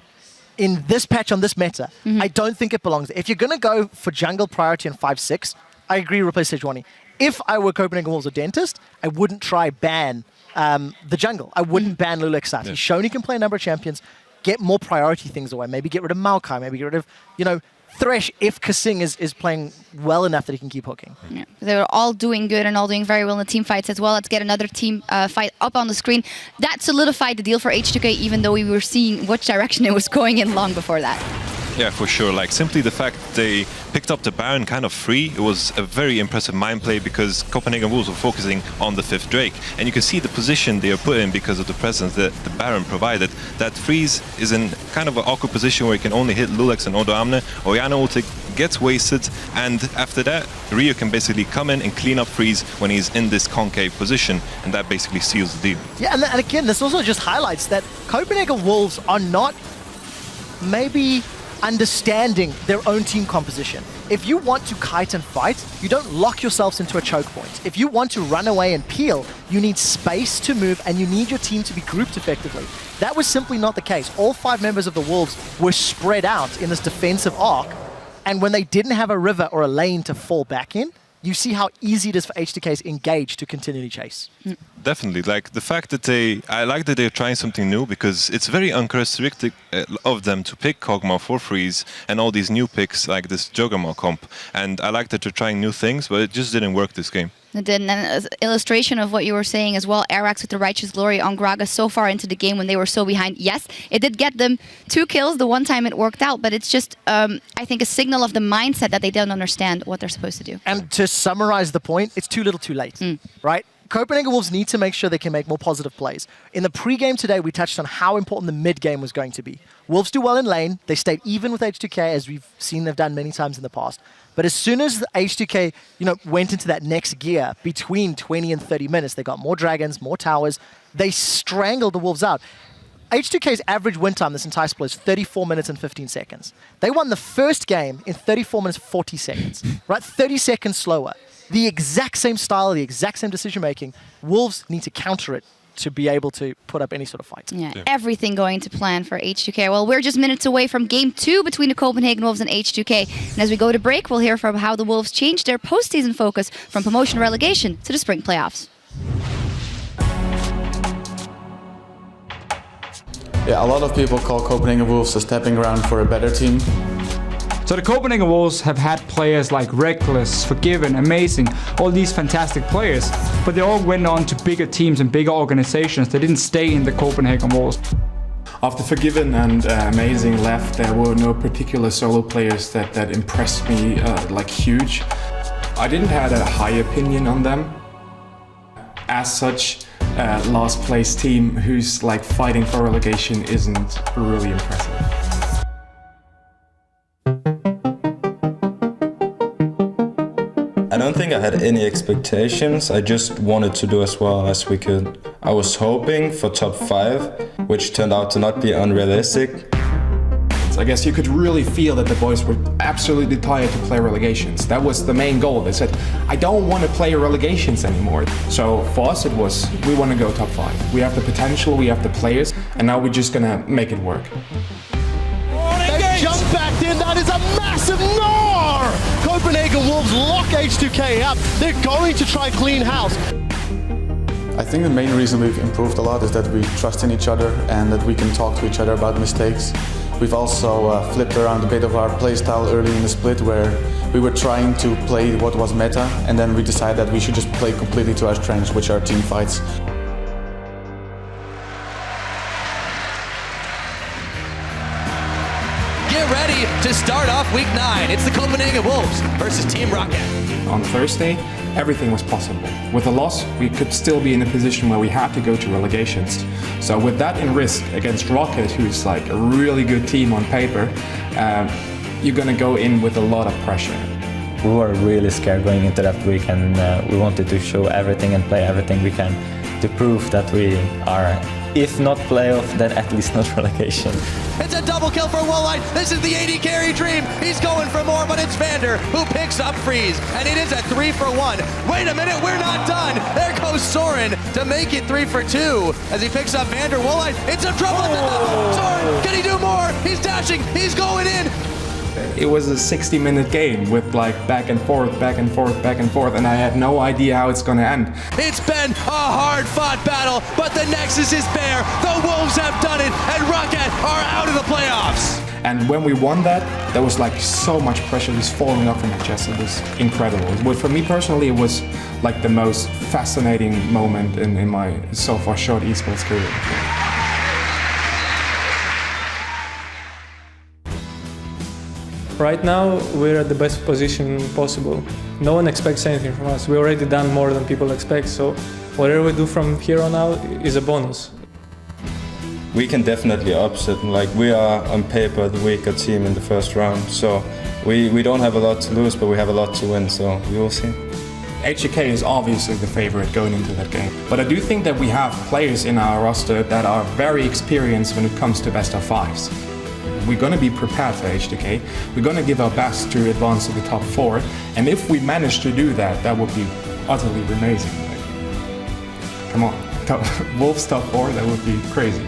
in this patch on this meta, I don't think it belongs there. If you're going to go for jungle priority on 5-6, I agree, replace Sejuani. If I were Copenhagen Wolves or Dentist, I wouldn't try ban the jungle. I wouldn't ban EULCS. He's shown he can play a number of champions, get more priority things away, maybe get rid of Maokai, maybe get rid of, you know, Thresh if Kissing is playing well enough that he can keep hooking. Yeah. They were all doing good and all doing very well in the team fights as well. Let's get another team fight up on the screen. That solidified the deal for H2K, even though we were seeing which direction it was going in long before that. Yeah, for sure. Like, simply the fact they picked up the Baron kind of free, it was a very impressive mind play because Copenhagen Wolves were focusing on the 5th Drake. And you can see the position they are put in because of the presence that the Baron provided. That Freeze is in kind of an awkward position where he can only hit Lulex and Odo Amne. Orianna ulti gets wasted, and after that, Ryu can basically come in and clean up Freeze when he's in this concave position, and that basically seals the deal. Yeah, and again, this also just highlights that Copenhagen Wolves are not maybe understanding their own team composition. If you want to kite and fight, you don't lock yourselves into a choke point. If you want to run away and peel, you need space to move and you need your team to be grouped effectively. That was simply not the case. All 5 members of the Wolves were spread out in this defensive arc, and when they didn't have a river or a lane to fall back in, you see how easy it is for H2K's engage to continually chase. Definitely. Like, the fact that I like that they're trying something new because it's very uncharacteristic of them to pick Kog'Maw for Freeze and all these new picks like this Juggernaut comp. And I like that they're trying new things, but it just didn't work this game. It did, and as an illustration of what you were saying as well, Arax with the Righteous Glory on Gragas so far into the game when they were so behind. Yes, it did get them 2 kills the one time it worked out, but it's just, I think, a signal of the mindset that they don't understand what they're supposed to do. And to summarize the point, it's too little too late, right? Copenhagen Wolves need to make sure they can make more positive plays. In the pre-game today, we touched on how important the mid-game was going to be. Wolves do well in lane. They stayed even with H2K, as we've seen they've done many times in the past. But as soon as the H2K, went into that next gear, between 20 and 30 minutes, they got more dragons, more towers. They strangled the Wolves out. H2K's average win time this entire split is 34 minutes and 15 seconds. They won the first game in 34 minutes 40 seconds, right? 30 seconds slower. The exact same style, the exact same decision-making. Wolves need to counter it to be able to put up any sort of fight. Yeah, everything going to plan for H2K. Well, we're just minutes away from Game 2 between the Copenhagen Wolves and H2K. And as we go to break, we'll hear from how the Wolves changed their postseason focus from promotion relegation to the spring playoffs. Yeah, a lot of people call Copenhagen Wolves a stepping ground for a better team. So the Copenhagen Wolves have had players like Reckless, Forgiven, Amazing, all these fantastic players, but they all went on to bigger teams and bigger organizations. They didn't stay in the Copenhagen Wolves. After Forgiven and Amazing left, there were no particular solo players that impressed me like huge. I didn't have a high opinion on them. As such, last place team who's like fighting for relegation isn't really impressive. I don't think I had any expectations. I just wanted to do as well as we could. I was hoping for top 5, which turned out to not be unrealistic. I guess you could really feel that the boys were absolutely tired to play relegations. That was the main goal. They said, I don't want to play relegations anymore. So for us it was, we want to go top 5. We have the potential, we have the players, and now we're just going to make it work. They jump back in, that is a massive gnar! Copenhagen Wolves lock H2K up. They're going to try clean house. I think the main reason we've improved a lot is that we trust in each other and that we can talk to each other about mistakes. We've also flipped around a bit of our playstyle early in the split where we were trying to play what was meta, and then we decided that we should just play completely to our strengths, which are team fights. Get ready to start off week 9. It's the Copenhagen Wolves versus Team Rocket. On Thursday, everything was possible. With a loss, we could still be in a position where we had to go to relegations. So with that in risk against Rocket, who's like a really good team on paper, you're gonna go in with a lot of pressure. We were really scared going into that week, and we wanted to show everything and play everything we can to prove that we are, if not playoff, then at least not relegation. It's a double kill for Woolite. This is the AD carry dream. He's going for more, but it's Vander who picks up Freeze, and it is a 3 for 1. Wait a minute, we're not done. There goes Soren to make it 3 for 2 as he picks up Vander. Woolite, it's a trouble at the top. Soren, can he do more? He's dashing, he's going in. It was a 60-minute game with like back and forth, back and forth, back and forth, and I had no idea how it's gonna end. It's been a hard-fought battle, but the Nexus is bare. The Wolves have done it, and Rocket are out of the playoffs. And when we won that, there was like so much pressure just falling off from my chest. It was incredible. But for me personally, it was like the most fascinating moment in my so far short esports career. Right now, we're at the best position possible. No one expects anything from us. We already done more than people expect, so whatever we do from here on out is a bonus. We can definitely upset, like we are on paper the weaker team in the first round, so we don't have a lot to lose, but we have a lot to win, so we will see. H2K is obviously the favorite going into that game, but I do think that we have players in our roster that are very experienced when it comes to best of 5s. We're going to be prepared for H2K. We're going to give our best to advance to the top 4, and if we manage to do that, that would be utterly amazing. Like, come on, Wolves top 4, that would be crazy.